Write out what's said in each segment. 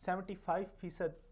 75%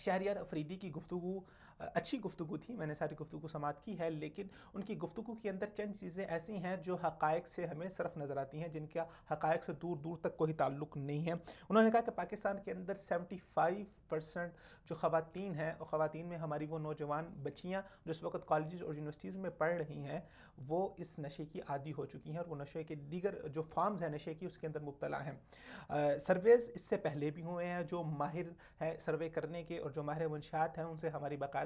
شہریار افریدی کی گفتگو اچھی گفتگو تھی، میں نے ساری گفتگو سماعت کی ہے، لیکن ان کی گفتگو کے اندر چند چیزیں ایسی ہیں جو حقائق سے ہمیں صرف نظر آتی ہیں، جن کا حقائق سے دور دور تک کوئی تعلق نہیں ہے۔ انہوں نے کہا کہ پاکستان کے اندر 75% جو خواتین ہیں، اور خواتین میں ہماری وہ نوجوان بچیاں جو اس وقت کالجز اور یونیورسٹیز میں پڑھ رہی ہیں، وہ اس نشے کی عادی ہو چکی ہیں، اور وہ نشے کے دیگر جو فارمز ہیں نشے کی، اس کے اندر مبتلا ہیں۔ سرویز اس سے پہلے بھی ہوئے ہیں، جو ماہر ہیں سروے کرنے کے اور جو ماہر منشیات ہیں ان سے ہماری باقاعدہ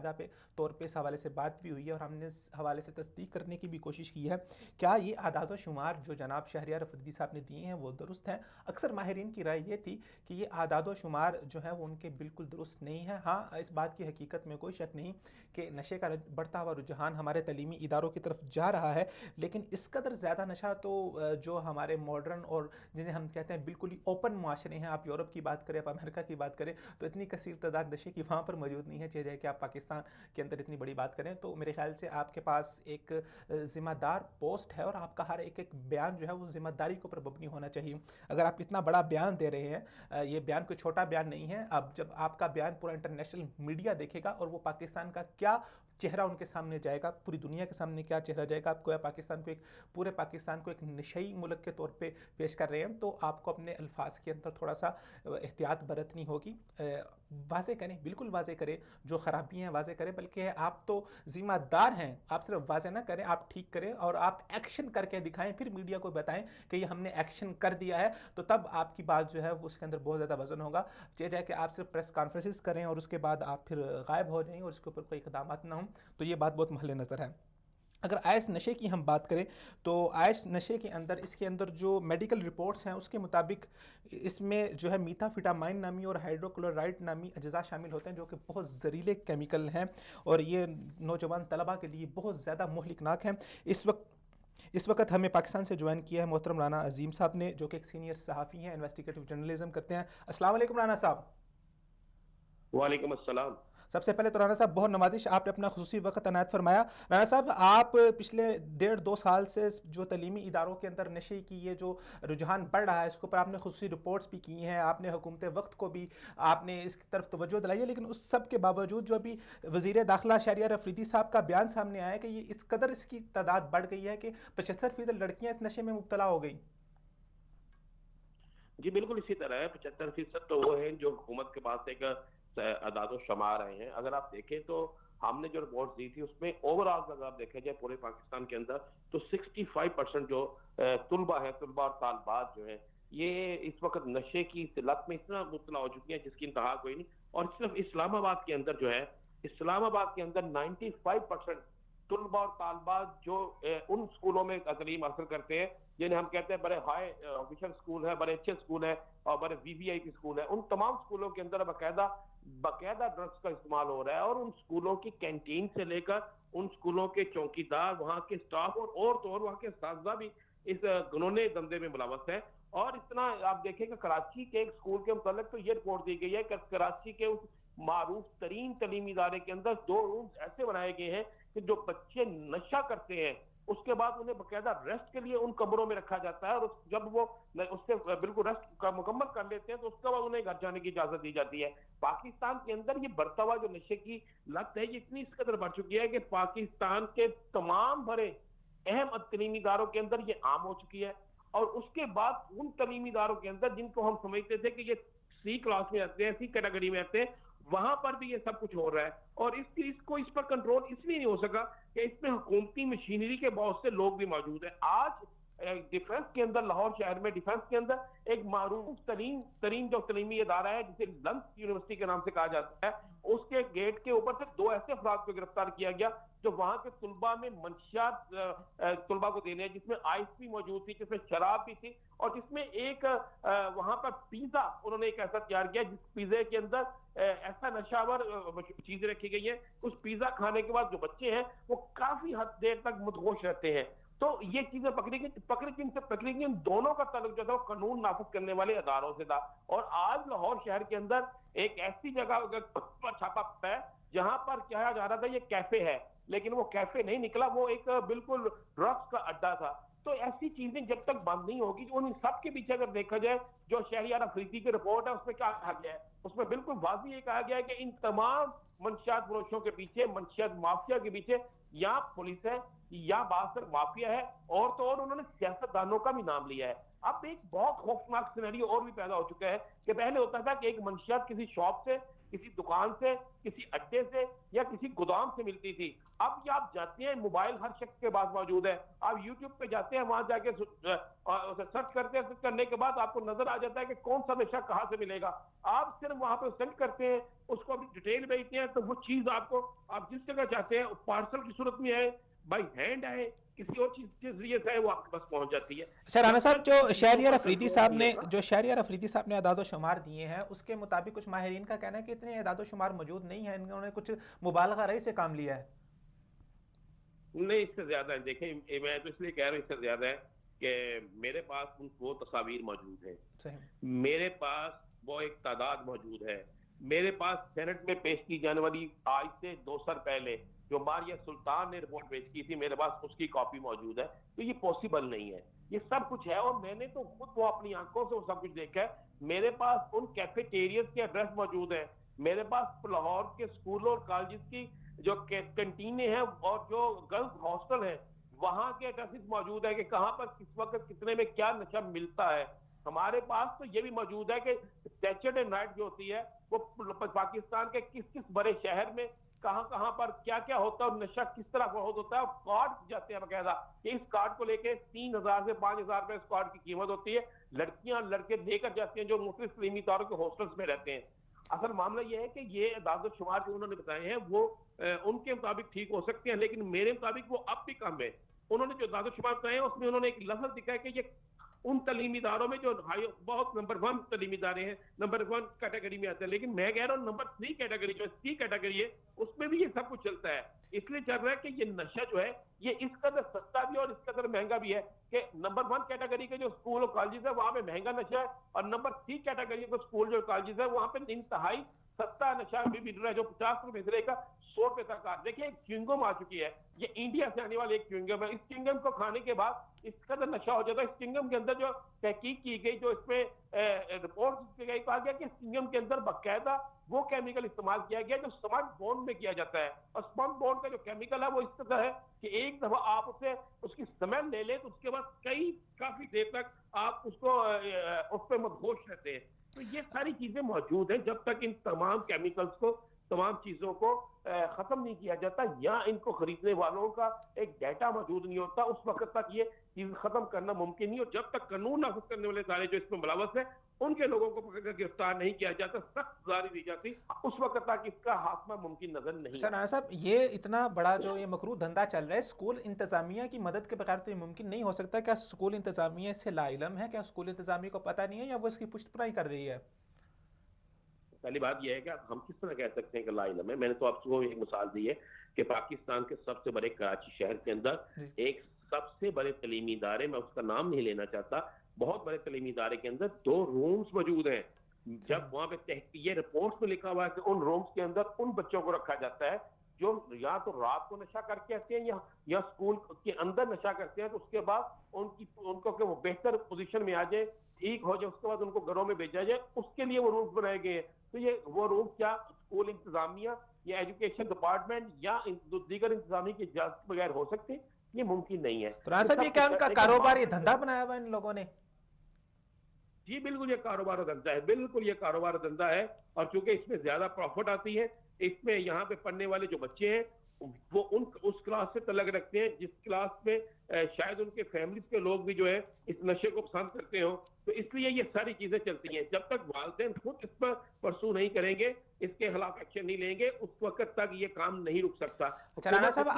طور پہ اس حوالے سے بات بھی ہوئی ہے، اور ہم نے اس حوالے سے تصدیق کرنے کی بھی کوشش کی ہے کیا یہ اعداد و شمار جو جناب شہریار افریدی صاحب نے دیے ہیں وہ درست ہیں۔ اکثر ماہرین کی رائے یہ تھی کہ یہ اعداد و شمار جو ہیں وہ ان کے بالکل درست نہیں ہیں۔ ہاں، اس بات کی حقیقت میں کوئی شک نہیں کہ نشے کا بڑھتا ہوا رجحان ہمارے تعلیمی اداروں کی طرف جا رہا ہے، لیکن اس قدر زیادہ نشہ تو جو ہمارے ماڈرن اور جنہیں ہم کہتے ہیں بالکل ہی اوپن معاشرے ہیں، آپ یورپ کی بات کریں، آپ امریکہ کی بات کریں، تو اتنی کثیر تعداد نشے کی وہاں پر موجود نہیں ہے، چاہے کہ آپ پاکستان کے اندر اتنی بڑی بات کریں۔ تو میرے خیال سے آپ کے پاس ایک ذمہ دار پوسٹ ہے، اور آپ کا ہر ایک بیان جو ہے وہ ذمہ داری کے اوپر مبنی ہونا چاہیے۔ اگر آپ اتنا بڑا بیان دے رہے ہیں، یہ بیان کوئی چھوٹا بیان نہیں ہے، اب جب آپ کا بیان پورا انٹرنیشنل میڈیا دیکھے گا اور وہ پاکستان کا کیا چہرہ ان کے سامنے جائے گا، پوری دنیا کے سامنے کیا چہرہ جائے گا، آپ کو پاکستان کو پورے پاکستان کو ایک نشئی ملک کے طور پہ پیش کر رہے ہیں، تو آپ کو اپنے الفاظ کے اندر تھوڑا سا احتیاط برتنی ہوگی۔ واضح کریں، بالکل واضح کریں، جو خرابی ہیں واضح کریں، بلکہ آپ تو ذمہ دار ہیں، آپ صرف واضح نہ کریں، آپ ٹھیک کریں اور آپ ایکشن کر کے دکھائیں، پھر میڈیا کو بتائیں کہ یہ ہم نے ایکشن کر دیا ہے، تو تب آپ کی بات جو ہے وہ اس کے اندر بہت زیادہ وزن ہوگا۔ جائے کہ آپ صرف پریس کانفرنسز کریں اور اس کے بعد آپ پھر غائب ہو جائیں اور اس کے اوپر کوئی اقدامات نہ ہوں، تو یہ بات بہت محل نظر ہے۔ اگر آئس نشے کی ہم بات کریں تو آئس نشے کے اندر اس کے اندر جو میڈیکل رپورٹس ہیں اس کے مطابق اس میں جو ہے میتھافیٹامائن نامی اور ہائیڈروکلورائڈ نامی اجزاء شامل ہوتے ہیں، جو کہ بہت زہریلے کیمیکل ہیں اور یہ نوجوان طلباء کے لیے بہت زیادہ مہلکناک ہیں۔ اس وقت ہمیں پاکستان سے جوائن کیا ہے محترم رانا عظیم صاحب نے، جو کہ ایک سینئر صحافی ہیں، انویسٹیگیٹو جرنلزم کرتے ہیں۔ السلام علیکم رانا صاحب۔ وعلیکم السلام۔ سب سے پہلے تو رانا صاحب بہت نوازش، آپ نے اپنا خصوصی وقت عنایت فرمایا۔ رانا صاحب، آپ پچھلے 1.5-2 سال سے جو تعلیمی اداروں کے اندر نشے کی یہ جو رجحان بڑھ رہا ہے اس کے اوپر آپ نے خصوصی رپورٹس بھی کی ہیں، آپ نے حکومت وقت کو بھی آپ نے اس کی طرف توجہ دلائی ہے، لیکن اس سب کے باوجود جو ابھی وزیر داخلہ شہریار افریدی صاحب کا بیان سامنے آیا ہے کہ یہ اس قدر اس کی تعداد بڑھ گئی ہے کہ 75% لڑکیاں اس نشے میں مبتلا ہو گئی۔ جی بالکل اسی طرح ہے، 75% تو وہ ہیں جو حکومت کے پاس ایک اعداد و شمار آئے ہیں۔ اگر آپ دیکھیں تو ہم نے جو رپورٹ دی تھی اس میں اوور آل اگر آپ دیکھیں جائے پورے پاکستان کے اندر تو 65% جو طلبہ ہیں، طلبہ اور طالبات جو ہیں، یہ اس وقت نشے کی لت میں اتنا مبتلا ہو چکی ہیں جس کی انتہا کوئی نہیں۔ اور صرف اسلام آباد کے اندر جو ہے، اسلام آباد کے اندر 95% طلبہ اور طالبات جو ان سکولوں میں تعلیم حاصل کرتے ہیں جنہیں ہم کہتے ہیں بڑے ہائی آفیشل سکول ہے، بڑے اچھے سکول ہے اور بڑے وی وی آئی پی سکول ہے، ان تمام سکولوں کے اندر باقاعدہ ڈرگس کا استعمال ہو رہا ہے، اور ان سکولوں کی کینٹین سے لے کر ان سکولوں کے چوکیدار، وہاں کے سٹاف اور تو اور وہاں کے اساتذہ بھی اس گنونے دندے میں ملوث ہیں۔ اور اتنا آپ دیکھیں کہ کراچی کے ایک سکول کے متعلق تو یہ رپورٹ دی گئی ہے کہ کراچی کے اس معروف ترین تعلیمی ادارے کے اندر 2 رومز ایسے بنائے گئے ہیں کہ جو بچے نشہ کرتے ہیں اس کے بعد انہیں باقاعدہ ریسٹ کے لیے ان کمروں میں رکھا جاتا ہے، اور جب وہ اس سے بالکل ریسٹ کا مکمل کر لیتے ہیں تو اس کے بعد انہیں گھر جانے کی اجازت دی جاتی ہے۔ پاکستان کے اندر یہ بڑھتا ہوا جو نشے کی لت ہے یہ اتنی اس قدر بڑھ چکی ہے کہ پاکستان کے تمام بڑے اہم تعلیمی اداروں کے اندر یہ عام ہو چکی ہے، اور اس کے بعد ان تعلیمی اداروں کے اندر جن کو ہم سمجھتے تھے کہ یہ سی کلاس میں آتے ہیں، سی کیٹیگری میں آتے ہیں، وہاں پر بھی یہ سب کچھ ہو رہا ہے۔ اور اس پر کنٹرول اس لیے نہیں ہو سکا کہ اس میں حکومتی مشینری کے بہت سے لوگ بھی موجود ہیں۔ آج ڈیفنس کے اندر، لاہور شہر میں ڈیفنس کے اندر ایک معروف ترین جو تعلیمی ادارہ ہے جسے لنس یونیورسٹی کے نام سے کہا جاتا ہے، اس کے گیٹ کے اوپر سے 2 ایسے افراد کو گرفتار کیا گیا جو وہاں کے طلباء میں منشیات طلباء کو دینے ہیں، جس میں آئس بھی موجود تھی، جس میں شراب بھی تھی، اور جس میں ایک وہاں پر پیزا انہوں نے ایک ایسا تیار کیا جس پیزے کے اندر ایسا نشاور چیزیں رکھی گئی ہیں، اس پیزا کھانے کے بعد جو بچے ہیں وہ کافی حد دیر تک مدہوش رہتے ہیں۔ تو یہ چیزیں پکڑی گئی، ان دونوں کا تعلق جو تھا وہ قانون نافذ کرنے والے اداروں سے تھا۔ اور آج لاہور شہر کے اندر ایک ایسی جگہ پر چھاپا پڑا ہے جہاں پر کہا جا رہا تھا یہ کیفے ہے، لیکن وہ کیفے نہیں نکلا، وہ ایک بالکل ڈرگس کا اڈا تھا۔ تو ایسی چیزیں جب تک بند نہیں ہوگی، ان سب کے پیچھے اگر دیکھا جائے جو شہریار افریدی کی رپورٹ ہے اس میں کیا کہا گیا ہے، اس میں بالکل واضح یہ کہا گیا ہے کہ ان تمام منشیات فروشوں کے پیچھے، منشیات مافیا کے پیچھے یا پولیس ہے یا باہر مافیا ہے، اور تو اور انہوں نے سیاستدانوں کا بھی نام لیا ہے. اب ایک بہت خوفناک سینیریو اور بھی پیدا ہو چکا ہے کہ پہلے ہوتا تھا کہ ایک منشیات کسی شاپ سے، کسی دکان سے، کسی اڈے سے یا کسی گودام سے ملتی تھی. اب یہ آپ جاتے ہیں، موبائل ہر شخص کے پاس موجود ہے، آپ یوٹیوب پہ جاتے ہیں، وہاں جا کے سرچ کرتے ہیں، سرچ کرنے کے بعد آپ کو نظر آ جاتا ہے کہ کون سا نشہ کہاں سے ملے گا. آپ صرف وہاں پہ سرچ کرتے ہیں، اس کو اپنی ڈیٹیل بھیجتے ہیں، تو وہ چیز آپ کو، آپ جس جگہ چاہتے ہیں پارسل کی صورت میں آئے، بائی ہینڈ آئے، کسی اور چیز کے ذریعے سے وہ آپ کے پاس پہنچ جاتی ہے. اچھا رانا جب صاحب، تک جو ان چیزوں شہریار پر افریدی کنٹرول صاحب نہیں نے ہوگا. جو شہریار افریدی صاحب نے اعداد و شمار دیے ہیں، اس کے مطابق کچھ ماہرین کا کہنا ہے کہ اتنے اعداد و شمار موجود نہیں ہیں، انہوں نے کچھ مبالغہ رہی سے کام لیا ہے. نہیں، اس سے زیادہ ہے. دیکھیں میں تو اس لیے کہہ رہا ہوں اس سے زیادہ ہے کہ میرے پاس وہ تصاویر موجود ہیں، صحیح. میرے پاس وہ ایک تعداد موجود ہے، میرے پاس سینٹ میں پیش کی جانے والی آج سے 2 سال پہلے جو ماریہ سلطان نے رپورٹ پیش کی تھی، میرے پاس اس کی کاپی موجود ہے. تو یہ پاسبل نہیں ہے، یہ سب کچھ ہے، اور میں نے تو خود وہ اپنی آنکھوں سے وہ سب کچھ دیکھا ہے. میرے پاس ان کیفیٹیریاز کے ایڈریس موجود ہیں، میرے پاس لاہور کے اسکولوں اور کالجز کی جو کنٹینیں ہیں اور جو گرلز ہاسٹل ہیں وہاں کے ایڈریسز موجود ہے کہ کہاں پر کس وقت کتنے میں کیا نشہ ملتا ہے. ہمارے پاس تو یہ بھی موجود ہے کہ سیچرڈے نائٹ جو ہوتی ہے وہ پاکستان کے کس کس بڑے شہر میں کہاں کہاں پر کیا کیا ہوتا ہے اور نشہ کس طرح فروخت ہوتا ہے، اور کارڈ جاتے ہیں باقاعدہ کہ اس کارڈ کو لے کے 3,000 سے 5,000 روپے اس کارڈ کی قیمت ہوتی ہے. لڑکیاں لڑکے لے کر جاتے ہیں جو مختلف تعلیمی اداروں کے ہاسٹلس میں رہتے ہیں. اصل معاملہ یہ ہے کہ یہ اعداد و شمار جو انہوں نے بتائے ہیں وہ ان کے مطابق ٹھیک ہو سکتے ہیں، لیکن میرے مطابق وہ اب بھی کم ہے. انہوں نے جو اعداد و شمار بتائے ہیں اس میں انہوں نے ایک لفظ دکھا ہے کہ یہ ان تعلیمی اداروں میں جو بہت نمبر 1 تعلیمی ادارے ہیں، نمبر 1 کیٹیگری میں آتے ہیں، لیکن میں کہہ رہا ہوں نمبر 3 کیٹیگری جو سی کیٹیگری ہے اس میں بھی یہ سب کچھ چلتا ہے. اس لیے چل رہا ہے کہ یہ نشہ جو ہے یہ اس قدر سستا بھی اور اس قدر مہنگا بھی ہے کہ نمبر 1 کیٹیگری کے جو اسکول اور کالجز ہے وہاں پہ مہنگا نشہ ہے، اور نمبر 3 کیٹیگری کے اسکول جو کالجز ہے وہاں پہ انتہائی سستا نشہ بھی مل رہا ہے جو 50 روپے سے لے کر 100 روپے تک کا. دیکھیں ایک چیونگم آ چکی ہے، یہ انڈیا سے آنے والی ایک چیونگم ہے. اس چیونگم کو کھانے کے بعد اس قدر نشہ ہو جاتا ہے. اس چیونگم کے اندر جو تحقیق کی گئی، جو اس میں رپورٹ کی گئی، کہا گیا کہ اس چیونگم کے اندر باقاعدہ وہ کیمیکل استعمال کیا گیا جو سمارٹ بون میں کیا جاتا ہے، اور سمارٹ بون کا جو کیمیکل ہے وہ اس طرح ہے کہ ایک دفعہ آپ اسے اس کی سمیل لے لیں تو اس کے بعد کافی دیر تک آپ اس کو اس پہ مدہوش رہتے ہیں. تو یہ ساری چیزیں موجود ہیں. جب تک ان تمام کیمیکلز کو، تمام چیزوں کو ختم نہیں کیا جاتا یا ان کو خریدنے والوں کا ایک ڈیٹا موجود نہیں ہوتا، اس وقت تک یہ چیز ختم کرنا ممکن نہیں. اور جب تک قانون نافذ کرنے والے ادارے جو اس میں ملوث ہیں ان کے لوگوں کو پکڑ کر گرفتار نہیں کیا جاتا، سخت سزا دی جاتی، اس وقت تک اس کا خاتمہ ممکن نظر نہیں اچھا آتا. رانا صاحب، یہ اتنا بڑا جو یہ مکروہ دھندا چل رہا ہے، اسکول انتظامیہ کی مدد کے بغیر تو یہ ممکن نہیں ہو سکتا. کیا اسکول انتظامیہ اس سے لا علم ہے؟ کیا اسکول انتظامیہ کو پتہ نہیں ہے، یا وہ اس کی پشت پناہی کر رہی ہے؟ پہلی بات یہ ہے کہ ہم کس طرح کہہ سکتے ہیں کہ لا علم ہے. میں نے تو آپ کو ایک مثال دی ہے کہ پاکستان کے سب سے بڑے کراچی شہر کے اندر ایک سب سے بڑے تعلیمی ادارے، میں اس کا نام نہیں لینا چاہتا، بہت بڑے تعلیمی ادارے کے اندر 2 رومز موجود ہیں. جب وہاں پہ یہ رپورٹس میں لکھا ہوا ہے کہ ان رومز کے اندر ان بچوں کو رکھا جاتا ہے جو یا تو رات کو نشہ کر کے آتے ہیں یا اسکول کے اندر نشہ کرتے ہیں، تو اس کے بعد ان کو کہ وہ بہتر پوزیشن میں آ جائے، ٹھیک ہو جائے، اس کے بعد ان کو گھروں میں بھیجا جائے، اس کے لیے وہ رومز بنائے گئے ہیں. تو یہ وہ روم کیا اسکول انتظامیہ یا ایجوکیشن ڈپارٹمنٹ یا دیگر انتظامیہ کی اجازت کے بغیر ہو سکتے؟ یہ ممکن نہیں ہے. تو رانا صاحب، یہ کیا ان کا کاروباری دھندا بنایا ہوا ان لوگوں نے؟ جی بالکل، یہ کاروبار دھندا ہے، بالکل یہ کاروبار دھندا ہے. اور چونکہ اس میں زیادہ پروفٹ آتی ہے، اس میں یہاں پہ پڑھنے والے جو بچے ہیں وہ اس کلاس سے تعلق رکھتے ہیں جس کلاس میں شاید ان کے فیملیز کے لوگ بھی جو ہے اس نشے کو پسند کرتے ہوں. تو اس لیے یہ ساری چیزیں چلتی ہیں. جب تک والدین خود اس پر پرسو نہیں کریں گے، اس کے خلاف ایکشن نہیں لیں گے، اس وقت تک یہ کام نہیں رک سکتا. رانا صاحب،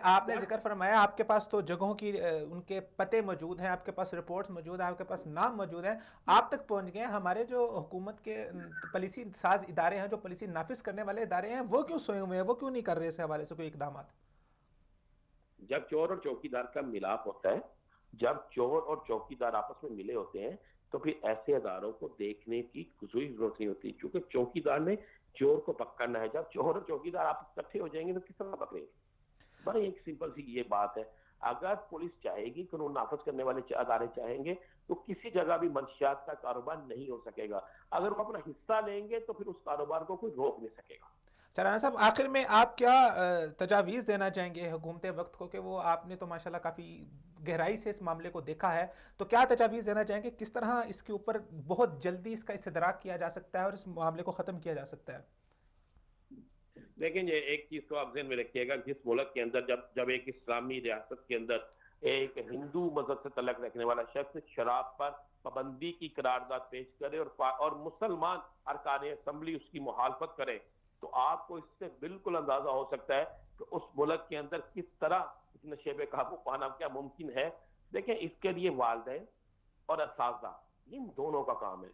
آپ نے ذکر فرمایا آپ کے پاس تو جگہوں کی ان کے پتے موجود ہیں، آپ کے پاس رپورٹس موجود ہیں، آپ کے پاس نام موجود ہیں، آپ تک پہنچ گئے. ہمارے جو حکومت کے پالیسی ساز ادارے ہیں، جو پالیسی نافذ کرنے والے ادارے ہیں، وہ کیوں سوئے ہوئے ہیں؟ وہ کیوں نہیں کر رہے اس حوالے سے کوئی اقدامات؟ جب چور اور چوکیدار کا ملاپ ہوتا ہے، جب چور اور چوکیدار آپس میں ملے ہوتے ہیں تو پھر ایسے اداروں کو دیکھنے کی کوئی ضرورت نہیں ہوتی، کیونکہ چوکیدار نے چور کو پکڑنا ہے. جب چور اور چوکیدار آپس اکٹھے ہو جائیں گے تو کس طرح پکڑیں گے؟ بڑی ایک سمپل سی یہ بات ہے. اگر پولیس چاہے گی، قانون نافذ کرنے والے ادارے چاہیں گے تو کسی جگہ بھی منشیات کا کاروبار نہیں ہو سکے گا. اگر وہ اپنا حصہ لیں گے تو پھر اس کاروبار کو کوئی روک نہیں سکے گا. رانا صاحب آخر میں آپ کیا تجاویز دینا چاہیں گے حکومت وقت کو، کہ وہ آپ نے تو ماشاءاللہ کافی گہرائی سے اس معاملے کو دیکھا ہے، تو کیا تجاویز دینا چاہیں گے کس طرح اس کے اوپر بہت جلدی اس کا استدراک کیا جا سکتا ہے اور اس معاملے کو ختم کیا جا سکتا ہے؟ لیکن یہ ایک چیز تو آپ ذہن میں رکھیے گا، جس ملک کے اندر جب ایک اسلامی ریاست کے اندر ایک ہندو مذہب سے تعلق رکھنے والا شخص شراب پر پابندی کی قرارداد پیش کرے اور مسلمان ارکان اسمبلی اس کی مخالفت کرے، تو آپ کو اس سے بالکل اندازہ ہو سکتا ہے کہ اس ملک کے اندر کس طرح اس نشے پہ قابو پانا کیا ممکن ہے. دیکھیں، اس کے لیے والدین اور اساتذہ ان دونوں کا کام ہے.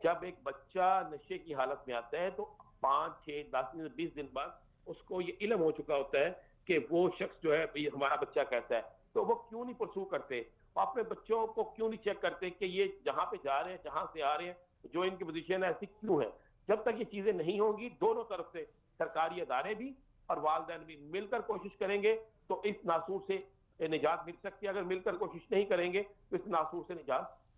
جب ایک بچہ نشے کی حالت میں آتا ہے تو 5 6 10 20 دن بعد اس کو یہ علم ہو چکا ہوتا ہے کہ وہ شخص جو ہے ہمارا بچہ کیسا ہے، تو وہ کیوں نہیں پرسو کرتے، وہ اپنے بچوں کو کیوں نہیں چیک کرتے کہ یہ جہاں پہ جا رہے ہیں، جہاں سے آ رہے ہیں، جو ان کی پوزیشن ہے ایسی کیوں ہے. جب تک یہ چیزیں نہیں ہوں گی، دونوں طرف سے سرکاری ادارے بھی اور والدین بھی مل کر کوشش کریں گے تو اس ناسور سے نجات مل سکتی ہے. اگر مل کر کوشش نہیں کریں گے تو اس ناسور سے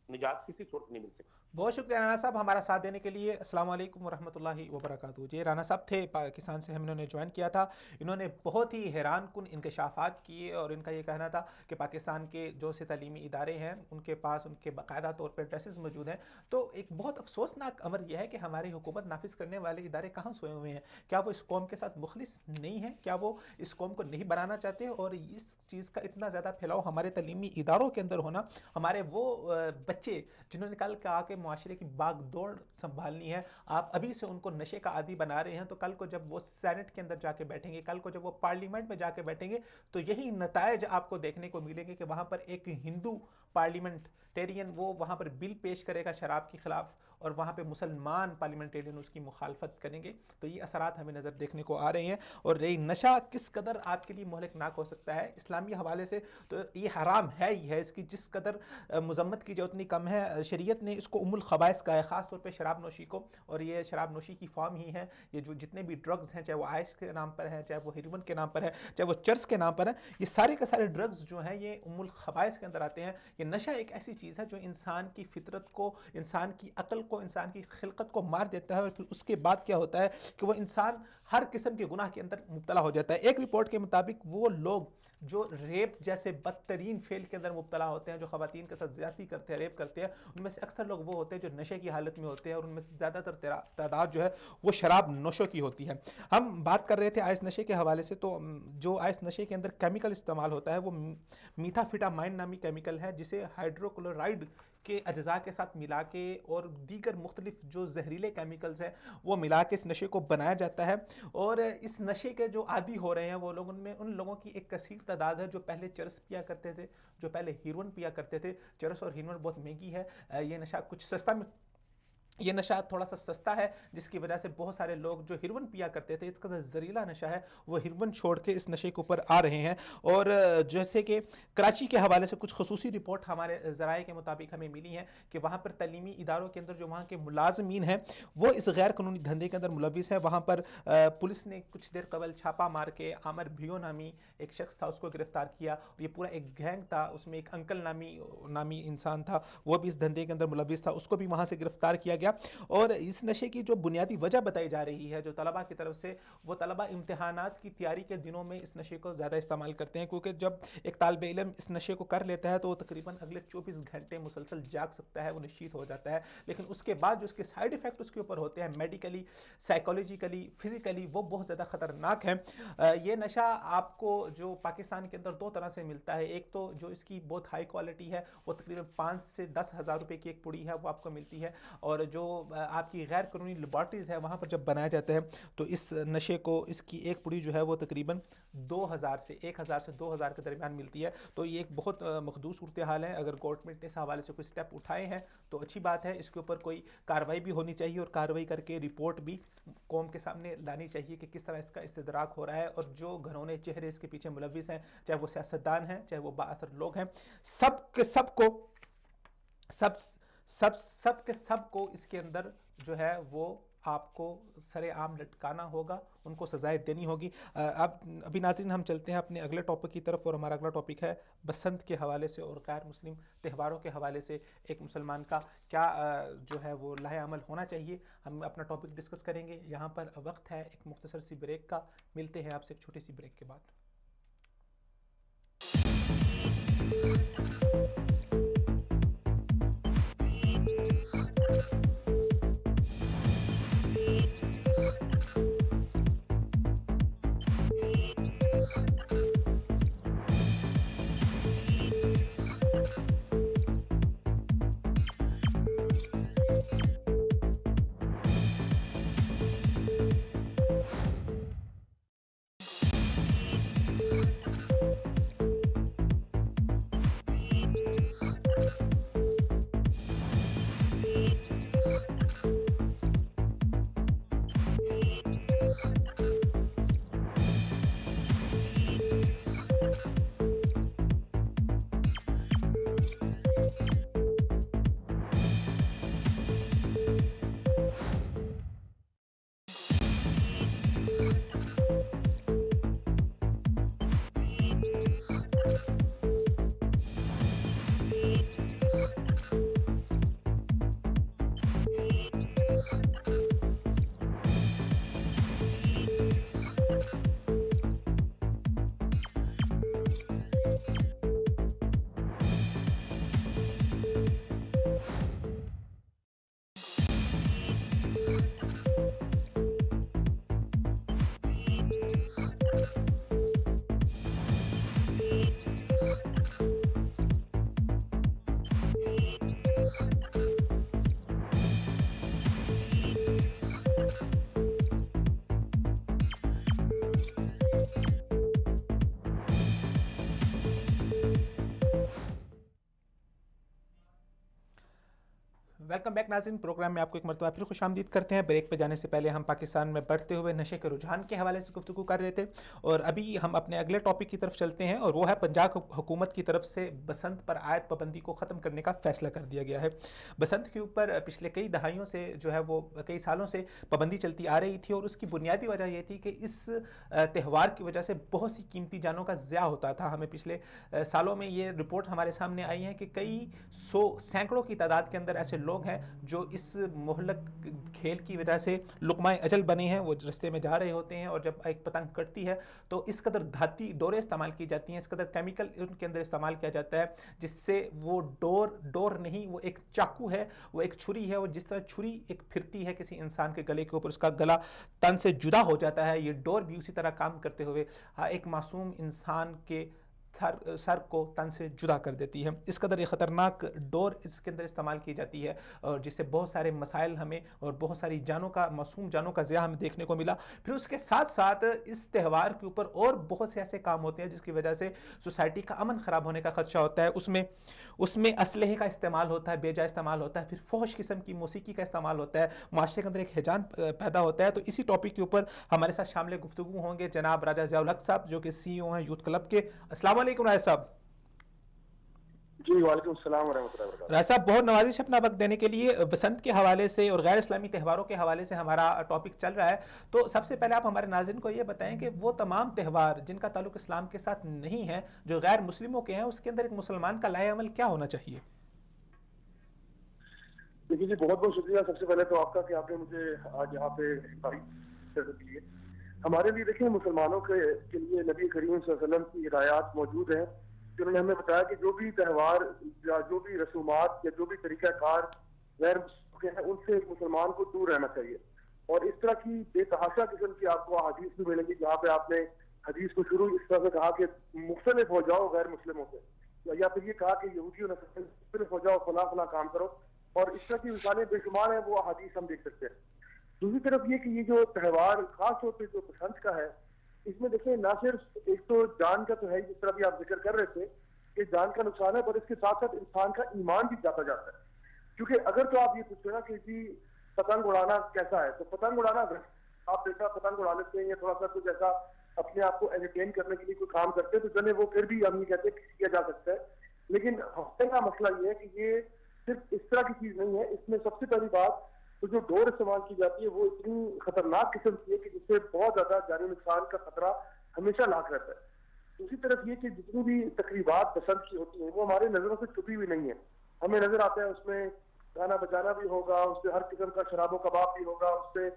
نجات کسی صورت نہیں مل سکتی. بہت شکریہ رانا صاحب ہمارا ساتھ دینے کے لیے. السلام علیکم ورحمۃ اللہ وبرکاتہ. جی رانا صاحب تھے پاکستان سے، انہوں نے جوائن کیا تھا. انہوں نے بہت ہی حیران کن انکشافات کیے اور ان کا یہ کہنا تھا کہ پاکستان کے جو سے تعلیمی ادارے ہیں ان کے پاس ان کے باقاعدہ طور پر ڈریسز موجود ہیں. تو ایک بہت افسوسناک امر یہ ہے کہ ہماری حکومت نافذ کرنے والے ادارے کہاں سوئے ہوئے ہیں. کیا وہ اس قوم کے ساتھ مخلص نہیں ہیں؟ کیا وہ اس قوم کو نہیں بنانا چاہتے؟ اور اس چیز کا اتنا زیادہ پھیلاؤ ہمارے تعلیمی اداروں کے اندر ہونا، ہمارے وہ بچے جنہوں نے کل کہا کہ معاشرے کی باغ دوڑ سنبھالنی ہے، آپ ابھی سے ان کو نشے کا عادی بنا رہے ہیں، تو کل کو جب وہ سینٹ کے اندر جا کے بیٹھیں گے، کل کو جب وہ پارلیمنٹ میں جا کے بیٹھیں گے، تو یہی نتائج آپ کو دیکھنے کو ملیں گے کہ وہاں پر ایک ہندو پارلیمنٹیرین وہ وہاں پر بل پیش کرے گا شراب کے خلاف، اور وہاں پہ مسلمان پارلیمنٹیرین اس کی مخالفت کریں گے. تو یہ اثرات ہمیں نظر دیکھنے کو آ رہے ہیں. اور یہ نشہ کس قدر آپ کے لیے مہلکناک ہو سکتا ہے اسلامی حوالے سے، تو یہ حرام ہے ہی ہے، اس کی جس قدر مذمت کی جائے اتنی کم ہے. شریعت نے اس کو ام الخبائث کا ہے، خاص طور پہ شراب نوشی کو. اور یہ شراب نوشی کی فارم ہی ہے. یہ جو جتنے بھی ڈرگز ہیں، چاہے وہ آئس کے نام پر ہیں، چاہے وہ ہیروئن کے نام پر ہے، چاہے وہ چرس کے نام پر ہے، یہ سارے کے سارے ڈرگز جو ہیں یہ ام الخبائث کے اندر آتے ہیں. یہ نشہ ایک ایسی چیز ہے جو انسان کی فطرت کو، انسان کی عقل کو، انسان کی خلقت کو مار دیتا ہے. اور پھر اس کے بعد کیا ہوتا ہے کہ وہ انسان ہر قسم کے گناہ کے اندر مبتلا ہو جاتا ہے. ایک رپورٹ کے مطابق وہ لوگ جو ریپ جیسے بدترین فعل کے اندر مبتلا ہوتے ہیں، جو خواتین کے ساتھ زیادتی کرتے ہیں، ریپ کرتے ہیں، ان میں سے اکثر لوگ وہ ہوتے ہیں جو نشے کی حالت میں ہوتے ہیں، اور ان میں سے زیادہ تر تعداد جو ہے وہ شراب نوشوں کی ہوتی ہے. ہم بات کر رہے تھے آئس نشے کے حوالے سے. تو جو آئس نشے کے اندر کیمیکل استعمال ہوتا ہے وہ میتھافیٹامائن نامی کیمیکل ہے، جسے ہائیڈروکلورائڈ کے اجزاء کے ساتھ ملا کے اور دیگر مختلف جو زہریلے کیمیکلز ہیں وہ ملا کے اس نشے کو بنایا جاتا ہے. اور اس نشے کے جو عادی ہو رہے ہیں وہ لوگ، ان لوگوں کی ایک کثیر تعداد ہے جو پہلے چرس پیا کرتے تھے، جو پہلے ہیروئن پیا کرتے تھے. چرس اور ہیروئن بہت مہنگی ہے. یہ نشہ کچھ سستا میں، یہ نشہ تھوڑا سا سستا ہے، جس کی وجہ سے بہت سارے لوگ جو ہیروئن پیا کرتے تھے، اس کا زہریلا نشہ ہے، وہ ہیروئن چھوڑ کے اس نشے کے اوپر آ رہے ہیں. اور جیسے کہ کراچی کے حوالے سے کچھ خصوصی رپورٹ ہمارے ذرائع کے مطابق ہمیں ملی ہیں کہ وہاں پر تعلیمی اداروں کے اندر جو وہاں کے ملازمین ہیں وہ اس غیر قانونی دھندے کے اندر ملوث ہیں. وہاں پر پولیس نے کچھ دیر قبل چھاپا مار کے عامر بھیو نامی ایک شخص تھا، اس کو گرفتار کیا. اور یہ پورا ایک گینگ تھا، اس میں ایک انکل نامی انسان تھا، وہ بھی اس دھندے کے اندر ملوث تھا، اس کو بھی وہاں سے گرفتار کیا گیا. اور اس نشے کی جو بنیادی وجہ بتائی جا رہی ہے جو طلباء کی طرف سے، وہ طلباء امتحانات کی تیاری کے دنوں میں اس نشے کو زیادہ استعمال کرتے ہیں، کیونکہ جب ایک طالب علم اس نشے کو کر لیتا ہے تو وہ تقریباً اگلے 24 گھنٹے مسلسل جاگ سکتا ہے، وہ نشیط ہو جاتا ہے. لیکن اس کے بعد جو اس کے سائیڈ ایفیکٹ اس کے اوپر ہوتے ہیں، میڈیکلی، سائیکولوجیکلی، فزیکلی، وہ بہت زیادہ خطرناک ہیں. یہ نشہ آپ کو جو پاکستان کے اندر دو طرح سے ملتا ہے. ایک تو جو اس کی بہت ہائی کوالٹی ہے، وہ تقریباً 5 سے 10 ہزار روپے کی ایک پڑی ہے، وہ آپ کو ملتی ہے. اور جو آپ کی غیر قانونی لیبارٹریز ہے وہاں پر جب بنایا جاتا ہے تو اس نشے کو، اس کی ایک پڑی جو ہے وہ تقریباً 1000 سے 2000 کے درمیان ملتی ہے. تو یہ ایک بہت مخدوش صورتحال ہے. اگر گورنمنٹ نے اس حوالے سے کوئی سٹیپ اٹھائے ہیں تو اچھی بات ہے، اس کے اوپر کوئی کارروائی بھی ہونی چاہیے، اور کارروائی کر کے رپورٹ بھی قوم کے سامنے لانی چاہیے کہ کس طرح اس کا استدراک ہو رہا ہے. اور جو گھرونے چہرے اس کے پیچھے ملوث ہیں، چاہے وہ سیاستدان ہیں، چاہے وہ بااثر لوگ ہیں، سب کے سب کو اس کے اندر جو ہے وہ آپ کو سر عام لٹکانا ہوگا, ان کو سزائیں دینی ہوگی. اب ابھی ناظرین ہم چلتے ہیں اپنے اگلے ٹاپک کی طرف, اور ہمارا اگلا ٹاپک ہے بسنت کے حوالے سے اور غیر مسلم تہواروں کے حوالے سے ایک مسلمان کا کیا جو ہے وہ لاہ عمل ہونا چاہیے. ہم اپنا ٹاپک ڈسکس کریں گے. یہاں پر وقت ہے ایک مختصر سی بریک کا. ملتے ہیں آپ سے ایک چھوٹی سی بریک کے بعد. ویلکم بیک ناظرین. پروگرام میں آپ کو ایک مرتبہ پھر خوش آمدید کرتے ہیں. بریک پہ جانے سے پہلے ہم پاکستان میں بڑھتے ہوئے نشے کے رجحان کے حوالے سے گفتگو کر رہے تھے, اور ابھی ہم اپنے اگلے ٹاپک کی طرف چلتے ہیں, اور وہ ہے پنجاب حکومت کی طرف سے بسنت پر عائد پابندی کو ختم کرنے کا فیصلہ کر دیا گیا ہے. بسنت کے اوپر پچھلے کئی دہائیوں سے جو ہے وہ کئی سالوں سے پابندی چلتی آ رہی تھی, اور اس کی بنیادی وجہ یہ تھی کہ اس تہوار کی وجہ سے بہت سی قیمتی جانوں کا ضیاع ہوتا تھا. ہمیں پچھلے سالوں میں یہ رپورٹ ہمارے سامنے آئی ہے کہ کئی سینکڑوں کی تعداد کے اندر ایسے لوگ ہیں جو اس مہلک کھیل کی وجہ سے لقمہ اجل بنے ہیں. وہ رستے میں جا رہے ہوتے ہیں, اور جب ایک پتنگ کٹتی ہے تو اس قدر دھاتی ڈوریں استعمال کی جاتی ہیں, اس قدر کیمیکل ان کے اندر استعمال کیا جاتا ہے, جس سے وہ ڈور نہیں, وہ ایک چاقو ہے, وہ ایک چھری ہے. وہ جس طرح چھری ایک پھرتی ہے کسی انسان کے گلے کے اوپر, اس کا گلا تن سے جدا ہو جاتا ہے, یہ ڈور بھی اسی طرح کام کرتے ہوئے ایک معصوم انسان کے سر کو تن سے جدا کر دیتی ہے. اس قدر یہ خطرناک ڈور اس کے اندر استعمال کی جاتی ہے, اور جس سے بہت سارے مسائل ہمیں اور بہت ساری جانوں کا, معصوم جانوں کا ضیاع ہمیں دیکھنے کو ملا. پھر اس کے ساتھ ساتھ اس تہوار کے اوپر اور بہت سے ایسے کام ہوتے ہیں جس کی وجہ سے سوسائٹی کا امن خراب ہونے کا خدشہ ہوتا ہے. اس میں اسلحے کا استعمال ہوتا ہے, بے جا استعمال ہوتا ہے, پھر فحش قسم کی موسیقی کا استعمال ہوتا ہے, معاشرے کے اندر ایک ہیجان پیدا ہوتا ہے. تو اسی ٹاپک کے اوپر ہمارے ساتھ شامل گفتگو ہوں گے جناب راجہ ضیاء الحق صاحب, جو کہ CEO ہیں یوتھ کلب کے. السلام علیکم راجہ صاحب. جی وعلیکم السلام ورحمۃ اللہ وبرکاتہ. راجہ صاحب بہت نوازش اپنا وقت دینے کے لیے. بسنت کے حوالے سے اور غیر اسلامی تہواروں کے حوالے سے ہمارا ٹاپک چل رہا ہے, تو سب سے پہلے آپ ہمارے ناظرین کو یہ بتائیں کہ وہ تمام تہوار جن کا تعلق اسلام کے ساتھ نہیں ہے, جو غیر مسلموں کے ہیں, اس کے اندر ایک مسلمان کا لاہ عمل کیا ہونا چاہیے؟ دیکھیے جی, بہت بہت شکریہ سب سے پہلے تو آپ کا کہ آپ نے مجھے آج یہاں پہ کی ہے. ہمارے لیے دیکھیں مسلمانوں کے لیے نبی کریم صلی اللہ علیہ وسلم کی ہدایات موجود ہیں, جنہوں نے ہمیں بتایا کہ جو بھی تہوار یا جو بھی رسومات یا جو بھی طریقہ کار غیر مسلموں کے ہیں ان سے ایک مسلمان کو دور رہنا چاہیے. اور اس طرح کی بے تحاشا قسم کی آپ کو حدیث بھی ملیں گی جہاں پہ آپ نے حدیث کو شروع اس طرح سے کہا کہ مختلف ہو جاؤ غیر مسلموں سے, یا پھر یہ کہا کہ یہودیوں نے مختلف ہو جاؤ, فلاں فلاں کام کرو, اور اس طرح کی مثالیں بے شمار ہیں, وہ حدیث ہم دیکھ سکتے ہیں. دوسری طرف یہ کہ یہ جو تہوار خاص طور پہ جو بسنت کا ہے, اس میں دیکھیں نہ صرف ایک تو جان کا تو ہے, جس طرح بھی آپ ذکر کر رہے تھے کہ جان کا نقصان ہے, پر اس کے ساتھ ساتھ انسان کا ایمان بھی جاتا جاتا ہے. کیونکہ اگر تو آپ یہ پوچھتے نا کہ جی پتنگ اڑانا کیسا ہے, تو پتنگ اڑانا آپ دیکھا پتنگ اڑا لیتے ہیں یا تھوڑا سا کچھ ایسا اپنے آپ کو انٹرٹین کرنے کے لیے کوئی کام کرتے ہیں, تو جنہیں وہ پھر بھی ہم یہ کہتے ہیں کیا جا سکتا ہے. لیکن ہفتے کا مسئلہ یہ ہے کہ یہ صرف اس طرح کی چیز نہیں ہے. اس میں سب سے پہلی بات تو جو ڈور استعمال کی جاتی ہے وہ اتنی خطرناک قسم کی ہے کہ جس سے بہت زیادہ جانی نقصان کا خطرہ ہمیشہ لاحق رہتا ہے. دوسری طرف یہ کہ جتنی بھی تقریبات بسنت کی ہوتی ہیں وہ ہماری نظروں سے چھپی ہوئی نہیں ہے. ہمیں نظر آتا ہے اس میں گانا بجانا بھی ہوگا, اس سے ہر قسم کا شراب و کباب بھی ہوگا, اس سے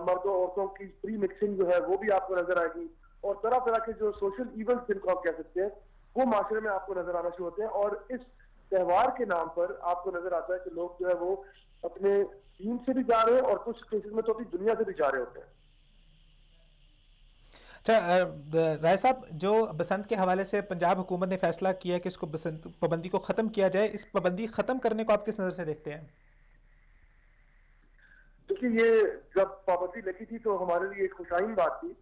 مردوں عورتوں کی فری مکسنگ جو ہے وہ بھی آپ کو نظر آئے گی, اور طرح طرح کے جو سوشل ایونٹس جن کو آپ کہہ سکتے ہیں وہ معاشرے میں آپ کو نظر آنا شروع ہوتے ہیں. اور اس تہوار کے نام پر آپ کو نظر آتا ہے کہ لوگ جو ہے وہ اپنے دین سے بھی جا رہے ہیں اور کچھ کیسز میں تو اپنی دنیا سے بھی جا رہے ہوتے ہیں. اچھا رائے صاحب, جو بسنت کے حوالے سے پنجاب حکومت نے فیصلہ کیا کہ اس کو بسنت پابندی کو ختم کیا جائے, اس پابندی ختم کرنے کو آپ کس نظر سے دیکھتے ہیں؟ دیکھیے, یہ جب پابندی لگی تھی تو ہمارے لیے ایک خوشائن بات تھی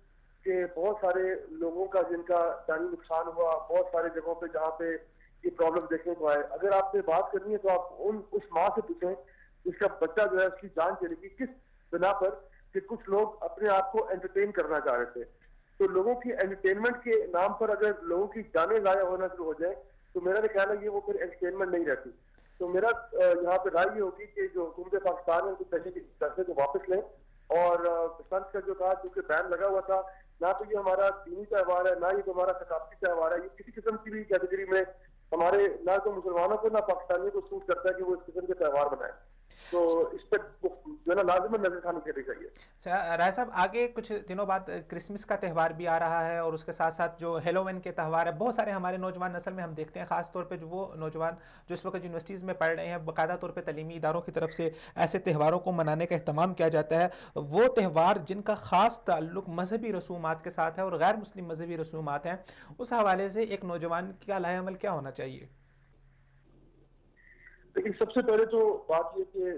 کہ بہت سارے لوگوں کا جن کا جانی نقصان ہوا, بہت سارے جگہوں پہ جہاں پہ یہ پرابلم دیکھنے کو آئے. اگر آپ سے بات کرنی ہے تو آپ اس ماں سے پوچھیں جس کا بچہ جو ہے اس کی جان چلی گئی کس بنا پر کہ کچھ لوگ اپنے آپ کو انٹرٹین کرنا چاہ رہے تھے. تو لوگوں کی انٹرٹینمنٹ کے نام پر اگر لوگوں کی جانیں ضائع ہونا شروع ہو جائے تو میرا بھی خیال ہے یہ وہ پھر انٹرٹینمنٹ نہیں رہتی. تو میرا یہاں پہ رائے یہ ہوگی کہ جو حکومت پاکستان ہے ان کو پہلے کی فیصلے کو واپس لیں, اور بسنت کا جو تھا کیونکہ بین لگا ہوا تھا, نہ تو یہ ہمارا دینی تہوار ہے نہ یہ تو ہمارا ثقافتی تہوار ہے, یہ کسی قسم کی بھی کیٹیگری میں ہمارے نہ تو مسلمانوں کو نہ پاکستانیوں کو سوٹ کرتا ہے کہ وہ اس قسم کے تہوار بنائیں. تو اس پہ جو ہے نا لازماً نظر ثانی کرنی چاہیے. اچھا رائے صاحب, آگے کچھ دنوں بعد کرسمس کا تہوار بھی آ رہا ہے, اور اس کے ساتھ ساتھ جو ہیلووین کے تہوار ہے, بہت سارے ہمارے نوجوان نسل میں ہم دیکھتے ہیں, خاص طور پہ جو وہ نوجوان جو اس وقت یونیورسٹیز میں پڑھ رہے ہیں, باقاعدہ طور پہ تعلیمی اداروں کی طرف سے ایسے تہواروں کو منانے کا اہتمام کیا جاتا ہے. وہ تہوار جن کا خاص تعلق مذہبی رسومات کے ساتھ ہے اور غیر مسلم مذہبی رسومات ہیں, اس حوالے سے ایک نوجوان کا لائحہ عمل کیا ہونا چاہیے؟ لیکن سب سے پہلے تو بات یہ کہ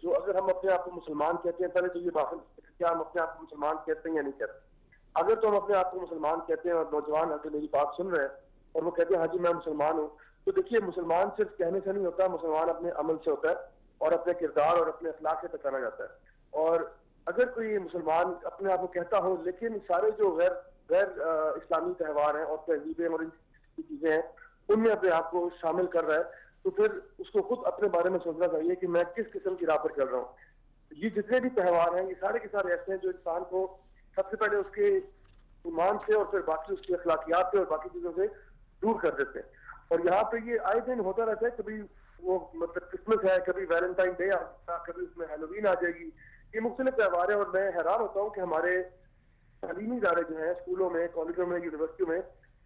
جو اگر ہم اپنے آپ کو مسلمان کہتے ہیں, پہلے تو یہ بات کیا ہم اپنے آپ کو مسلمان کہتے ہیں یا نہیں کہتے. اگر تو ہم اپنے آپ کو مسلمان کہتے ہیں اور نوجوان اگر میری بات سن رہے ہیں اور وہ کہتے ہیں ہاں جی میں مسلمان ہوں, تو دیکھیے مسلمان صرف کہنے سے نہیں ہوتا, مسلمان اپنے عمل سے ہوتا ہے اور اپنے کردار اور اپنے اخلاق سے پہچانا جاتا ہے. اور اگر کوئی مسلمان اپنے آپ کو کہتا ہو لیکن سارے جو غیر اسلامی تہوار ہیں اور تہذیبیں اور چیزیں ہیں ان میں اپنے آپ کو شامل کر رہا ہے, تو پھر اس کو خود اپنے بارے میں سوچنا چاہیے کہ میں کس قسم کی راہ پر چل رہا ہوں. یہ جتنے بھی تہوار ہیں یہ سارے کے سارے ایسے ہیں جو انسان کو سب سے پہلے اس کے ایمان سے اور پھر باقی اس کی اخلاقیات سے اور باقی چیزوں سے دور کر دیتے ہیں. اور یہاں پہ یہ آئے دن ہوتا رہتا ہے, کبھی وہ مطلب کرسمس ہے, کبھی ویلنٹائن ڈے آ جائے گا, کبھی اس میں ہیلووین آ جائے گی. یہ مختلف تہوار ہیں اور میں حیران ہوتا ہوں کہ ہمارے تعلیمی ادارے جو ہیں اسکولوں میں, کالجوں میں, یونیورسٹیوں میں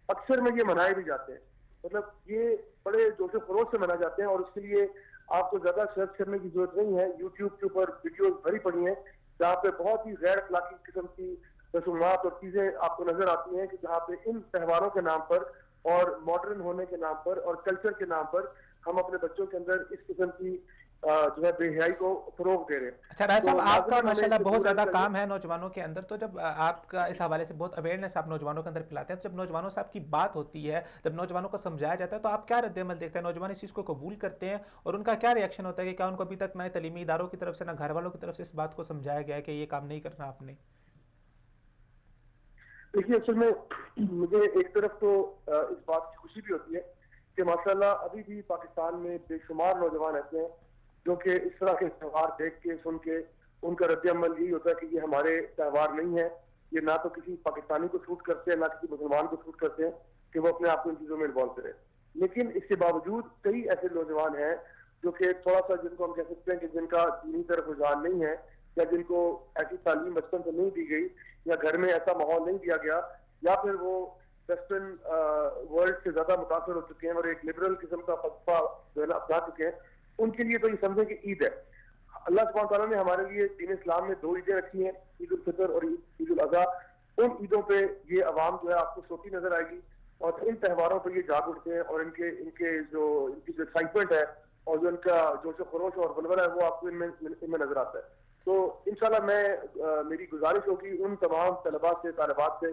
اکثر میں یہ منائے بھی جاتے ہیں. مطلب یہ بڑے جوش و خروش سے منائے جاتے ہیں اور اس کے لیے آپ کو زیادہ سرچ کرنے کی ضرورت نہیں ہے. یوٹیوب کے اوپر ویڈیوز بھری پڑی ہیں جہاں پہ بہت ہی غیر اخلاقی قسم کی رسومات اور چیزیں آپ کو نظر آتی ہیں کہ جہاں پہ ان تہواروں کے نام پر اور ماڈرن ہونے کے نام پر اور کلچر کے نام پر ہم اپنے بچوں کے اندر اس قسم کی جو ہے بے حیائی کو فروغ دے رہے ہیں. اچھا رائے صاحب, آپ کا ماشاءاللہ بہت زیادہ کام ہے نوجوانوں کے اندر, تو جب آپ کا اس حوالے سے بہت اویئرنیس آپ نوجوانوں کے اندر پھیلاتے ہیں, تو جب نوجوانوں سے آپ کی بات ہوتی ہے, جب نوجوانوں کو سمجھایا جاتا ہے, تو آپ کیا رد عمل دیکھتے ہیں؟ نوجوان اس چیز کو قبول کرتے ہیں اور ان کا کیا ری ایکشن ہوتا ہے کہ کیا ان کو ابھی تک نہ تعلیمی اداروں کی طرف سے نہ گھر والوں کی طرف سے اس بات کو سمجھایا گیا ہے کہ یہ کام نہیں کرنا آپ نے؟ دیکھیے اصل میں مجھے ایک طرف تو اس بات کی خوشی بھی ہوتی ہے کہ ماشاءاللہ ابھی بھی پاکستان میں بے شمار نوجوان ایسے ہیں جو کہ اس طرح کے تہوار دیکھ کے سن کے ان کا رد عمل یہی ہوتا ہے کہ یہ ہمارے تہوار نہیں ہیں, یہ نہ تو کسی پاکستانی کو سوٹ کرتے ہیں نہ کسی مسلمان کو سوٹ کرتے ہیں کہ وہ اپنے آپ کو ان چیزوں میں انوالو کرے. لیکن اس کے باوجود کئی ایسے نوجوان ہیں جو کہ تھوڑا سا جن کو ہم کہہ سکتے ہیں کہ جن کا دینی طرف رجحان نہیں ہے, یا جن کو ایسی تعلیم بچپن سے نہیں دی گئی, یا گھر میں ایسا ماحول نہیں دیا گیا, یا پھر وہ ویسٹرن ورلڈ سے زیادہ متاثر ہو چکے ہیں اور ایک لبرل قسم کا فلسفہ جو ہے نا اپنا چکے ہیں. ان کے لیے تو یہ سمجھیں کہ عید ہے. اللہ سبحانہ تعالیٰ نے ہمارے لیے دین اسلام میں 2 عیدیں رکھی ہیں, عید الفطر اور عید الاضحیٰ. ان عیدوں پہ یہ عوام جو ہے آپ کو سوتی نظر آئے گی, اور ان تہواروں پہ یہ جاگ اٹھتے ہیں اور ان کی جو ایکسائٹمنٹ ہے اور جو ان کا جوش و خروش اور ولولہ ہے وہ آپ کو ان میں نظر آتا ہے. تو انشاءاللہ میری گزارش ہوگی ان تمام طلباء سے, طالبات سے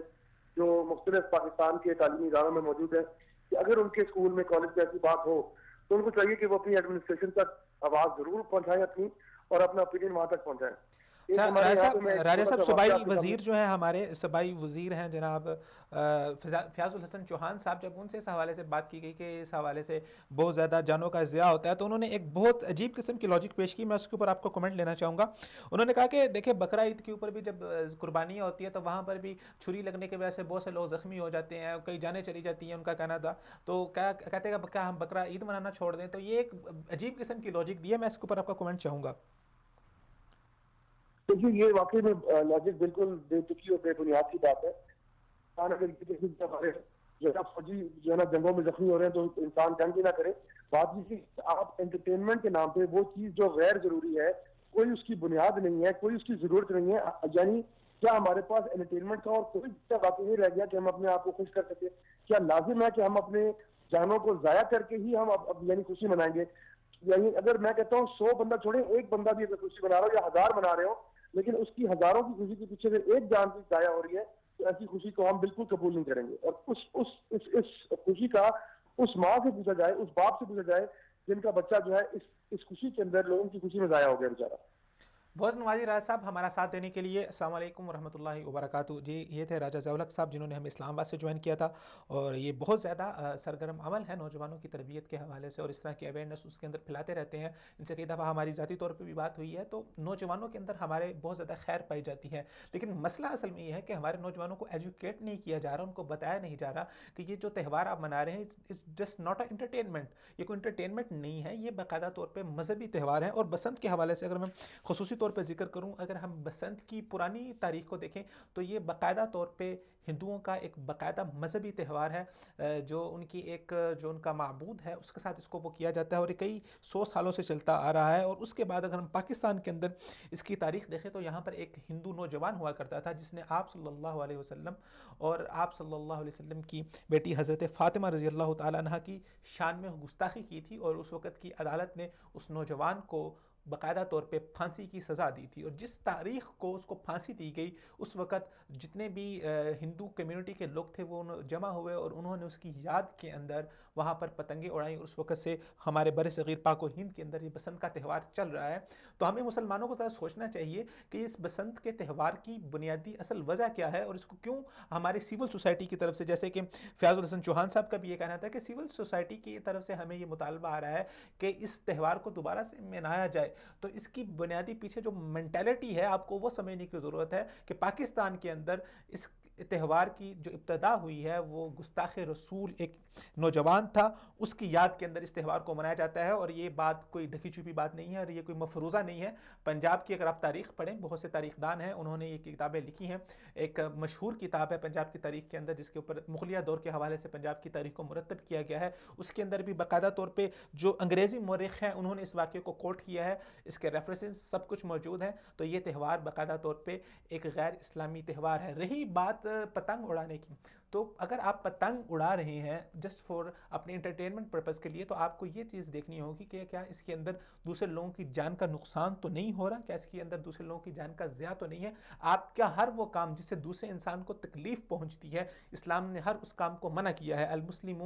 جو مختلف پاکستان کے تعلیمی اداروں میں موجود ہیں کہ اگر ان کے اسکول میں, کالج میں ایسی بات ہو تو ان کو چاہیے کہ وہ اپنی ایڈمنسٹریشن تک آواز ضرور پہنچائیں اپنی, اور اپنا اوپینین وہاں تک پہنچائیں. اچھا ہمارے راجہ یہاں پہ میں صاحب، ایک راجہ چھوٹا صاحب سا واقعہ صوبائی آپ کے سامنے. وزیر جو ہیں ہمارے صوبائی وزیر ہیں جناب فیاض الحسن چوہان صاحب، جب ان سے اس حوالے سے بات کی گئی کہ اس حوالے سے بہت زیادہ جانوں کا ضیاع ہوتا ہے، تو انہوں نے ایک بہت عجیب قسم کی لاجک پیش کی. میں اس کے اوپر آپ کو کمنٹ لینا چاہوں گا. انہوں نے کہا کہ دیکھیں بقرہ عید کے اوپر بھی جب قربانیاں ہوتی ہے تو وہاں پر بھی چھری لگنے کی وجہ سے بہت سے لوگ زخمی ہو جاتے ہیں، کئی جانیں چلی جاتی ہیں، ان کا کہنا تھا. تو کیا کہتے ہیں کہ ہم بقرہ عید منانا چھوڑ دیں؟ تو یہ ایک عجیب قسم کی لاجک دی ہے. میں اس کے اوپر آپ کا کمنٹ چاہوں گا. دیکھیے یہ واقعی میں لاجک بالکل بے تکی اور بے بنیاد کی بات ہے. اگر کسی ہمارے جو ہے فوجی جو ہے نا جنگوں میں زخمی ہو رہے ہیں تو انسان جنگ بھی نہ کرے. بات یہ کہ آپ انٹرٹینمنٹ کے نام پہ وہ چیز جو غیر ضروری ہے، کوئی اس کی بنیاد نہیں ہے، کوئی اس کی ضرورت نہیں ہے. یعنی کیا ہمارے پاس انٹرٹینمنٹ کا اور کوئی باقی نہیں رہ گیا کہ ہم اپنے آپ کو خوش کر سکیں؟ کیا لازم ہے کہ ہم اپنے جانوں کو ضائع کر کے ہی ہم یعنی خوشی منائیں گے؟ یعنی اگر میں کہتا ہوں 100 بندہ چھوڑیں، ایک بندہ بھی اگر خوشی منا رہا ہو یا 1000 منا رہے ہو، لیکن اس کی ہزاروں کی خوشی کے پیچھے اگر ایک جان بھی ضائع ہو رہی ہے تو ایسی خوشی کو ہم بالکل قبول نہیں کریں گے. اور اس خوشی کا اس ماں سے پوچھا جائے، اس باپ سے پوچھا جائے جن کا بچہ جو ہے اس خوشی کے اندر لوگوں کی خوشی میں ضائع ہو گیا بیچارہ. بہت نوازی راجہ صاحب ہمارا ساتھ دینے کے لیے. السلام علیکم ورحمۃ اللہ وبرکاتہ. جی یہ تھے راجہ ضیاء الحق صاحب جنہوں نے ہمیں اسلام آباد سے جوائن کیا تھا، اور یہ بہت زیادہ سرگرم عمل ہے نوجوانوں کی تربیت کے حوالے سے، اور اس طرح کی اویئرنیس اس کے اندر پھیلاتے رہتے ہیں. ان سے کئی دفعہ ہماری ذاتی طور پہ بھی بات ہوئی ہے. تو نوجوانوں کے اندر ہمارے بہت زیادہ خیر پائی جاتی ہے، لیکن مسئلہ اصل میں یہ ہے کہ ہمارے نوجوانوں کو ایجوکیٹ نہیں کیا جا رہا، ان کو بتایا نہیں جا رہا کہ یہ جو تہوار آپ منا رہے ہیں it's just not a entertainment. یہ کوئی انٹرٹینمنٹ نہیں ہے، یہ باقاعدہ طور پہ مذہبی تہوار ہے. اور بسنت کے حوالے سے اگر میں خصوصی طور پہ ذکر کروں، اگر ہم بسنت کی پرانی تاریخ کو دیکھیں تو یہ باقاعدہ طور پہ ہندوؤں کا ایک باقاعدہ مذہبی تہوار ہے، جو ان کی ایک جو ان کا معبود ہے اس کے ساتھ اس کو وہ کیا جاتا ہے، اور یہ کئی 100 سالوں سے چلتا آ رہا ہے. اور اس کے بعد اگر ہم پاکستان کے اندر اس کی تاریخ دیکھیں تو یہاں پر ایک ہندو نوجوان ہوا کرتا تھا جس نے آپ صلی اللہ علیہ وسلم اور آپ صلی اللہ علیہ وسلم کی بیٹی حضرت فاطمہ رضی اللہ تعالیٰ عنہ کی شان میں گستاخی کی تھی، اور اس وقت کی عدالت نے اس نوجوان کو باقاعدہ طور پہ پھانسی کی سزا دی تھی. اور جس تاریخ کو اس کو پھانسی دی گئی اس وقت جتنے بھی ہندو کمیونٹی کے لوگ تھے وہ جمع ہوئے، اور انہوں نے اس کی یاد کے اندر وہاں پر پتنگیں اڑائیں. اور اس وقت سے ہمارے بر صغیر پاک و ہند کے اندر یہ بسنت کا تہوار چل رہا ہے. تو ہمیں مسلمانوں کو ذرا سوچنا چاہیے کہ اس بسنت کے تہوار کی بنیادی اصل وجہ کیا ہے، اور اس کو کیوں ہماری سول سوسائٹی کی طرف سے، جیسے کہ فیاض الحسن چوہان صاحب کا بھی یہ کہنا تھا کہ سول سوسائٹی کی طرف سے ہمیں یہ مطالبہ آ رہا ہے کہ اس تہوار کو دوبارہ سے منایا جائے. تو اس کی بنیادی پیچھے جو مینٹیلٹی ہے آپ کو وہ سمجھنے کی ضرورت ہے کہ پاکستان کے اندر اس تہوار کی جو ابتدا ہوئی ہے وہ گستاخ رسول ایک نوجوان تھا، اس کی یاد کے اندر اس تہوار کو منایا جاتا ہے. اور یہ بات کوئی ڈھکی چھپی بات نہیں ہے، اور یہ کوئی مفروضہ نہیں ہے. پنجاب کی اگر آپ تاریخ پڑھیں، بہت سے تاریخ دان ہیں، انہوں نے یہ کتابیں لکھی ہیں. ایک مشہور کتاب ہے پنجاب کی تاریخ کے اندر جس کے اوپر مغلیہ دور کے حوالے سے پنجاب کی تاریخ کو مرتب کیا گیا ہے. اس کے اندر بھی باقاعدہ طور پہ جو انگریزی مورخ ہیں انہوں نے اس واقعے کو کوٹ کیا ہے، اس کے ریفرنسز سب کچھ موجود ہیں. تو یہ تہوار باقاعدہ طور پہ ایک غیر اسلامی تہوار ہے. رہی بات پتنگ اڑانے کی، تو اگر آپ پتنگ اڑا رہے ہیں جسٹ فور اپنے انٹرٹینمنٹ پرپز کے لیے، تو آپ کو یہ چیز دیکھنی ہوگی کہ کیا اس کے اندر دوسرے لوگوں کی جان کا نقصان تو نہیں ہو رہا، کیا اس کے اندر دوسرے لوگوں کی جان کا ضیاع تو نہیں ہے. آپ کیا ہر وہ کام جس سے دوسرے انسان کو تکلیف پہنچتی ہے، اسلام نے ہر اس کام کو منع کیا ہے. المسلم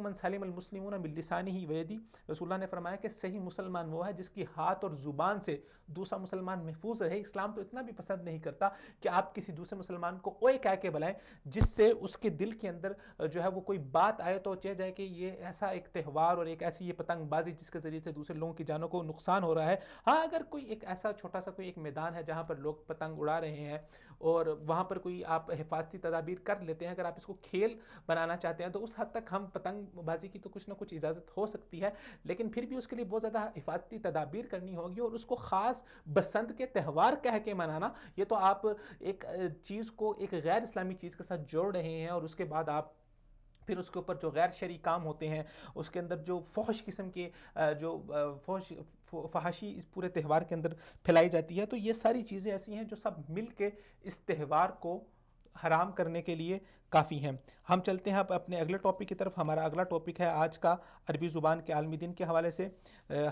من سلم المسلمون من لسانہ ویدی، رسول اللہ نے فرمایا کہ صحیح مسلمان وہ ہے جس کی ہاتھ اور زبان سے دوسرا مسلمان محفوظ رہے. اسلام تو اتنا بھی پسند نہیں کرتا کہ آپ کسی دوسرے مسلمان کو اوے کہہ کے بلائیں جس سے اس کے دل کے اندر جو ہے وہ کوئی بات آئے تو چہ جائے کہ یہ ایسا ایک تہوار اور ایک ایسی یہ پتنگ بازی جس کے ذریعے سے دوسرے لوگوں کی جانوں کو نقصان ہو رہا ہے. ہاں اگر کوئی ایک ایسا چھوٹا سا کوئی ایک میدان ہے جہاں پر لوگ پتنگ اڑا رہے ہیں اور وہاں پر کوئی آپ حفاظتی تدابیر کر لیتے ہیں، اگر آپ اس کو کھیل بنانا چاہتے ہیں تو اس حد تک ہم پتنگ بازی کی تو کچھ نہ کچھ اجازت ہو سکتی ہے، لیکن پھر بھی اس کے لیے بہت زیادہ حفاظتی تدابیر کرنی ہوگی. اور اس کو خاص بسنت کے تہوار کہہ کے منانا، یہ تو آپ ایک چیز کو ایک غیر اسلامی چیز کے ساتھ جوڑ رہے ہیں. اور اس کے بعد آپ پھر اس کے اوپر جو غیر شرعی کام ہوتے ہیں، اس کے اندر جو فحش قسم کے جو فحاشی اس پورے تہوار کے اندر پھیلائی جاتی ہے، تو یہ ساری چیزیں ایسی ہیں جو سب مل کے اس تہوار کو حرام کرنے کے لیے کافی ہیں۔ ہم چلتے ہیں اب اپنے اگلے ٹاپک کی طرف۔ ہمارا اگلا ٹاپک ہے آج کا عربی زبان کے عالمی دن کے حوالے سے۔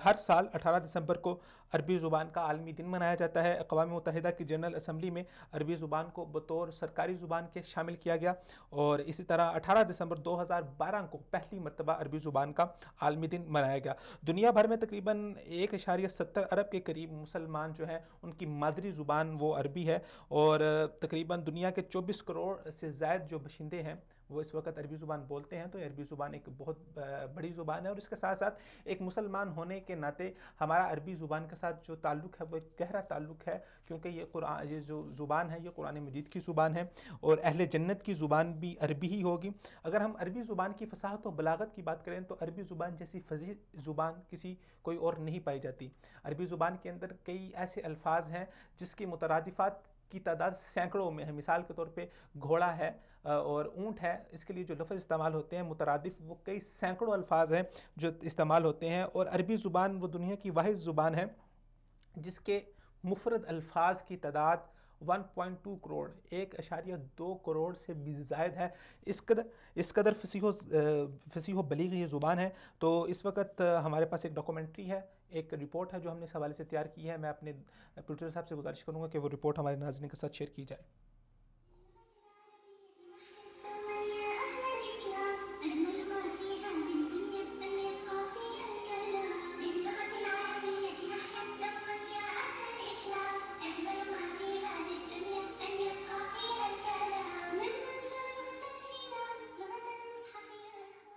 ہر سال 18 دسمبر کو عربی زبان کا عالمی دن منایا جاتا ہے۔ اقوام متحدہ کی جنرل اسمبلی میں عربی زبان کو بطور سرکاری زبان کے شامل کیا گیا، اور اسی طرح 18 دسمبر 2012 کو پہلی مرتبہ عربی زبان کا عالمی دن منایا گیا۔ دنیا بھر میں تقریباً 1.70 ارب کے قریب مسلمان جو ہیں ان کی مادری زبان وہ عربی ہے، اور تقریباً دنیا کے 24 کروڑ سے زائد جو باشندے ہیں وہ اس وقت عربی زبان بولتے ہیں۔ تو یہ عربی زبان ایک بہت بڑی زبان ہے، اور اس کے ساتھ ساتھ ایک مسلمان ہونے کے ناطے ہمارا عربی زبان کے ساتھ جو تعلق ہے وہ ایک گہرا تعلق ہے، کیونکہ یہ جو زبان ہے یہ قرآن مجید کی زبان ہے، اور اہل جنت کی زبان بھی عربی ہی ہوگی۔ اگر ہم عربی زبان کی فصاحت و بلاغت کی بات کریں تو عربی زبان جیسی فصیح زبان کوئی اور نہیں پائی جاتی۔ عربی زبان کے اندر کئی ایسے الفاظ ہیں جس کی مترادفات کی تعداد سینکڑوں میں ہے۔ مثال کے طور پہ گھوڑا ہے اور اونٹ ہے، اس کے لیے جو لفظ استعمال ہوتے ہیں مترادف وہ کئی سینکڑوں الفاظ ہیں جو استعمال ہوتے ہیں، اور عربی زبان وہ دنیا کی واحد زبان ہے جس کے مفرد الفاظ کی تعداد 1.2 کروڑ 1.2 کروڑ سے بھی زائد ہے۔ اس قدر فصیح و بلیغ یہ زبان ہے۔ تو اس وقت ہمارے پاس ایک ڈاکومنٹری ہے، ایک رپورٹ ہے جو ہم نے اس حوالے سے تیار کی ہے۔ میں اپنے پروڈیوسر صاحب سے گزارش کروں گا کہ وہ رپورٹ ہمارے ناظرین کے ساتھ شیئر کی جائے۔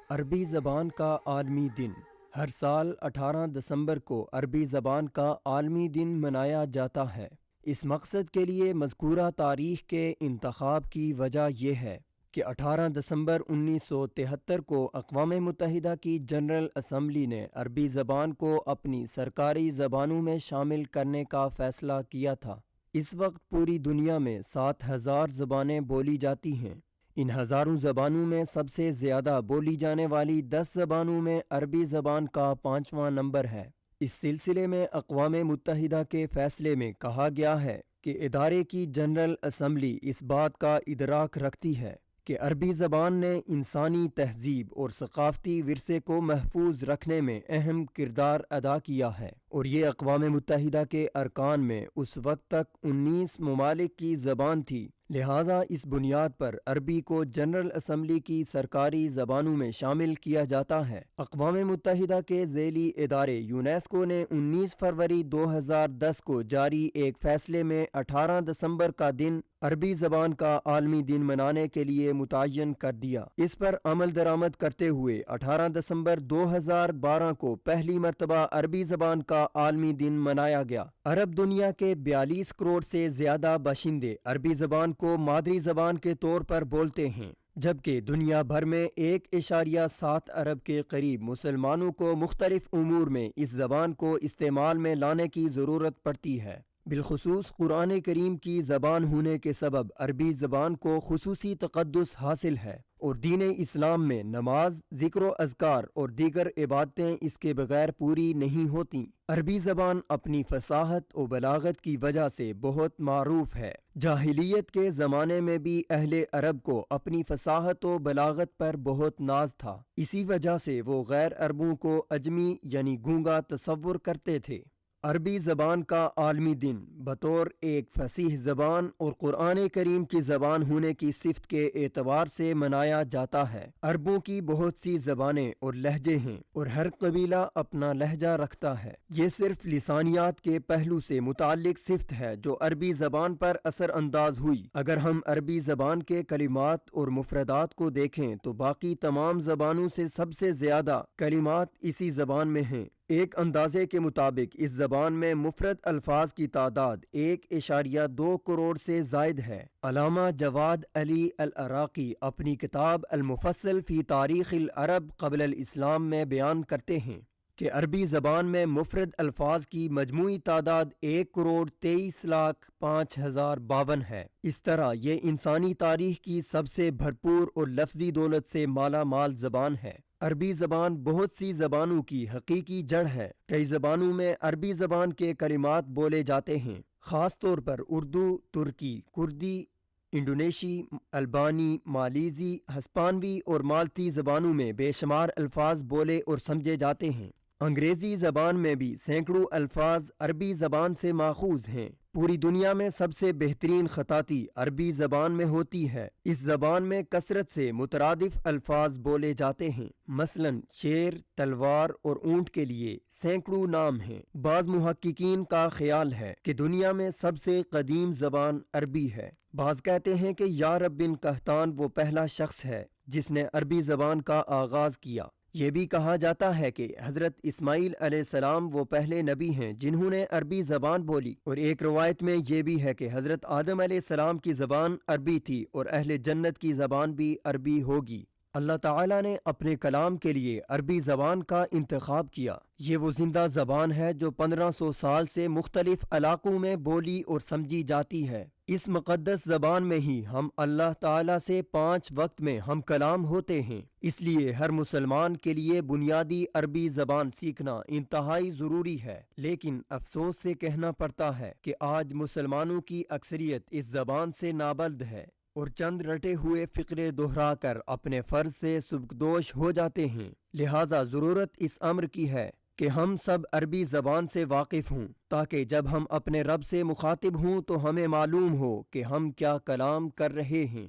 عربی زبان کا عالمی دن۔ ہر سال 18 دسمبر کو عربی زبان کا عالمی دن منایا جاتا ہے۔ اس مقصد کے لیے مذکورہ تاریخ کے انتخاب کی وجہ یہ ہے کہ 18 دسمبر 1973 کو اقوام متحدہ کی جنرل اسمبلی نے عربی زبان کو اپنی سرکاری زبانوں میں شامل کرنے کا فیصلہ کیا تھا۔ اس وقت پوری دنیا میں 7000 زبانیں بولی جاتی ہیں۔ ان ہزاروں زبانوں میں سب سے زیادہ بولی جانے والی 10 زبانوں میں عربی زبان کا 5واں نمبر ہے۔ اس سلسلے میں اقوام متحدہ کے فیصلے میں کہا گیا ہے کہ ادارے کی جنرل اسمبلی اس بات کا ادراک رکھتی ہے کہ عربی زبان نے انسانی تہذیب اور ثقافتی ورثے کو محفوظ رکھنے میں اہم کردار ادا کیا ہے، اور یہ اقوام متحدہ کے ارکان میں اس وقت تک 19 ممالک کی زبان تھی۔ لہٰذا اس بنیاد پر عربی کو جنرل اسمبلی کی سرکاری زبانوں میں شامل کیا جاتا ہے۔ اقوام متحدہ کے ذیلی ادارے یونیسکو نے 19 فروری 2010 کو جاری ایک فیصلے میں 18 دسمبر کا دن عربی زبان کا عالمی دن منانے کے لیے متعین کر دیا۔ اس پر عمل درآمد کرتے ہوئے 18 دسمبر 2012 کو پہلی مرتبہ عربی زبان کا عالمی دن منایا گیا۔ عرب دنیا کے 42 کروڑ سے زیادہ باشندے عربی زبان کو مادری زبان کے طور پر بولتے ہیں، جبکہ دنیا بھر میں 1.7 ارب کے قریب مسلمانوں کو مختلف امور میں اس زبان کو استعمال میں لانے کی ضرورت پڑتی ہے۔ بالخصوص قرآن کریم کی زبان ہونے کے سبب عربی زبان کو خصوصی تقدس حاصل ہے، اور دین اسلام میں نماز، ذکر و اذکار اور دیگر عبادتیں اس کے بغیر پوری نہیں ہوتیں۔ عربی زبان اپنی فصاحت و بلاغت کی وجہ سے بہت معروف ہے۔ جاہلیت کے زمانے میں بھی اہل عرب کو اپنی فصاحت و بلاغت پر بہت ناز تھا، اسی وجہ سے وہ غیر عربوں کو اجمی یعنی گونگا تصور کرتے تھے۔ عربی زبان کا عالمی دن بطور ایک فصیح زبان اور قرآن کریم کی زبان ہونے کی صفت کے اعتبار سے منایا جاتا ہے۔ عربوں کی بہت سی زبانیں اور لہجے ہیں، اور ہر قبیلہ اپنا لہجہ رکھتا ہے۔ یہ صرف لسانیات کے پہلو سے متعلق صفت ہے جو عربی زبان پر اثر انداز ہوئی۔ اگر ہم عربی زبان کے کلمات اور مفردات کو دیکھیں تو باقی تمام زبانوں سے سب سے زیادہ کلمات اسی زبان میں ہیں۔ ایک اندازے کے مطابق اس زبان میں مفرد الفاظ کی تعداد 1.2 کروڑ سے زائد ہے۔ علامہ جواد علی العراقی اپنی کتاب المفصل فی تاریخ العرب قبل الاسلام میں بیان کرتے ہیں کہ عربی زبان میں مفرد الفاظ کی مجموعی تعداد 1,23,05,052 ہے۔ اس طرح یہ انسانی تاریخ کی سب سے بھرپور اور لفظی دولت سے مالا مال زبان ہے۔ عربی زبان بہت سی زبانوں کی حقیقی جڑ ہے۔ کئی زبانوں میں عربی زبان کے کلمات بولے جاتے ہیں، خاص طور پر اردو، ترکی، کردی، انڈونیشی، البانی، مالیزی، ہسپانوی اور مالتی زبانوں میں بے شمار الفاظ بولے اور سمجھے جاتے ہیں۔ انگریزی زبان میں بھی سینکڑوں الفاظ عربی زبان سے ماخوذ ہیں۔ پوری دنیا میں سب سے بہترین خطاطی عربی زبان میں ہوتی ہے۔ اس زبان میں کثرت سے مترادف الفاظ بولے جاتے ہیں، مثلا شیر، تلوار اور اونٹ کے لیے سینکڑوں نام ہیں۔ بعض محققین کا خیال ہے کہ دنیا میں سب سے قدیم زبان عربی ہے۔ بعض کہتے ہیں کہ یارب بن قحطان وہ پہلا شخص ہے جس نے عربی زبان کا آغاز کیا۔ یہ بھی کہا جاتا ہے کہ حضرت اسماعیل علیہ السلام وہ پہلے نبی ہیں جنہوں نے عربی زبان بولی، اور ایک روایت میں یہ بھی ہے کہ حضرت آدم علیہ السلام کی زبان عربی تھی اور اہل جنت کی زبان بھی عربی ہوگی۔ اللہ تعالیٰ نے اپنے کلام کے لیے عربی زبان کا انتخاب کیا۔ یہ وہ زندہ زبان ہے جو 1500 سال سے مختلف علاقوں میں بولی اور سمجھی جاتی ہے۔ اس مقدس زبان میں ہی ہم اللہ تعالیٰ سے 5 وقت میں ہم کلام ہوتے ہیں۔ اس لیے ہر مسلمان کے لیے بنیادی عربی زبان سیکھنا انتہائی ضروری ہے، لیکن افسوس سے کہنا پڑتا ہے کہ آج مسلمانوں کی اکثریت اس زبان سے نابلد ہے اور چند رٹے ہوئے فقرے دہرا کر اپنے فرض سے سبکدوش ہو جاتے ہیں۔ لہٰذا ضرورت اس امر کی ہے کہ ہم سب عربی زبان سے واقف ہوں، تاکہ جب ہم اپنے رب سے مخاطب ہوں تو ہمیں معلوم ہو کہ ہم کیا کلام کر رہے ہیں۔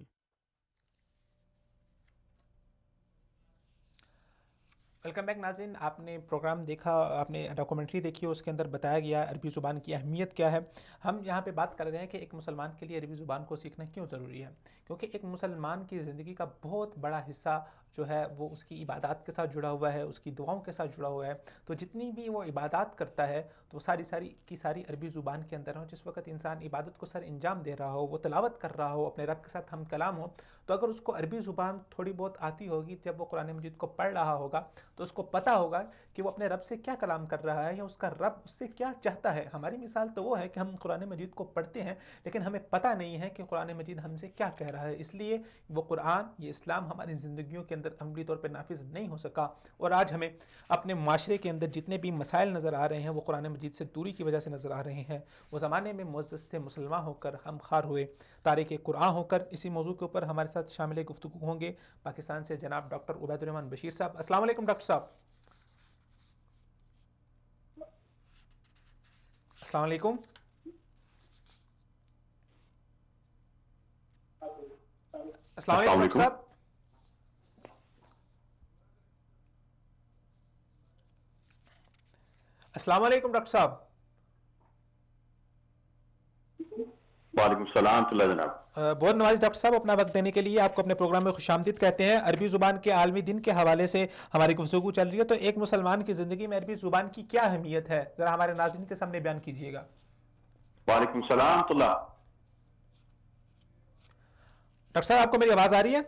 ویلکم بیک ناظرین، آپ نے پروگرام دیکھا، آپ نے ڈاکومنٹری دیکھی، اس کے اندر بتایا گیا عربی زبان کی اہمیت کیا ہے۔ ہم یہاں پہ بات کر رہے ہیں کہ ایک مسلمان کے لیے عربی زبان کو سیکھنا کیوں ضروری ہے، کیونکہ ایک مسلمان کی زندگی کا بہت بڑا حصہ جو ہے وہ اس کی عبادات کے ساتھ جڑا ہوا ہے، اس کی دعاؤں کے ساتھ جڑا ہوا ہے۔ تو جتنی بھی وہ عبادات کرتا ہے تو وہ ساری عربی زبان کے اندر ہو۔ جس وقت انسان عبادت کو سر انجام دے رہا ہو، وہ تلاوت کر رہا ہو، اپنے رب کے ساتھ ہم کلام ہو، تو اگر اس کو عربی زبان تھوڑی بہت آتی ہوگی، جب وہ قرآن مجید کو پڑھ رہا ہوگا تو اس کو پتہ ہوگا کہ وہ اپنے رب سے کیا کلام کر رہا ہے یا اس کا رب اس سے کیا چاہتا ہے۔ ہماری مثال تو وہ ہے کہ ہم قرآن مجید کو پڑھتے ہیں لیکن ہمیں پتہ نہیں ہے کہ قرآن مجید ہم سے کیا کہہ رہا ہے، اس لیے وہ قرآن، یہ اسلام ہماری زندگیوں کے اندر عملی طور پہ نافذ نہیں ہو سکا، اور آج ہمیں اپنے معاشرے کے اندر جتنے بھی مسائل نظر آ رہے ہیں وہ قرآن مجید سے دوری کی وجہ سے نظر آ رہے ہیں۔ وہ زمانے میں معزز سے مسلمان ہو کر ہم خوار ہوئے، تارک قرآن ہو کر۔ اسی موضوع کے اوپر ہمارے ساتھ شامل گفتگو ہوں گے پاکستان سے جناب ڈاکٹر عبید الرحمان بشیر صاحب۔ السلام علیکم ڈاکٹر صاحب۔ السلام علیکم۔ السلام علیکم ڈاکٹر صاحب۔ السلام علیکم ڈاکٹر صاحب۔ وعلیکم السلام ورحمۃ اللہ جناب۔ بہت نواز ڈاکٹر صاحب، اپنا وقت دینے کے لیے آپ کو اپنے پروگرام میں خوش آمدید کہتے ہیں۔ عربی زبان کے عالمی دن کے حوالے سے ہماری گفتگو چل رہی ہے، تو ایک مسلمان کی زندگی میں عربی زبان کی کیا اہمیت ہے، ذرا ہمارے ناظرین کے سامنے بیان کیجیے گا۔ وعلیکم السلام ورحمۃ اللہ۔ ڈاکٹر صاحب آپ کو میری آواز آ رہی ہے؟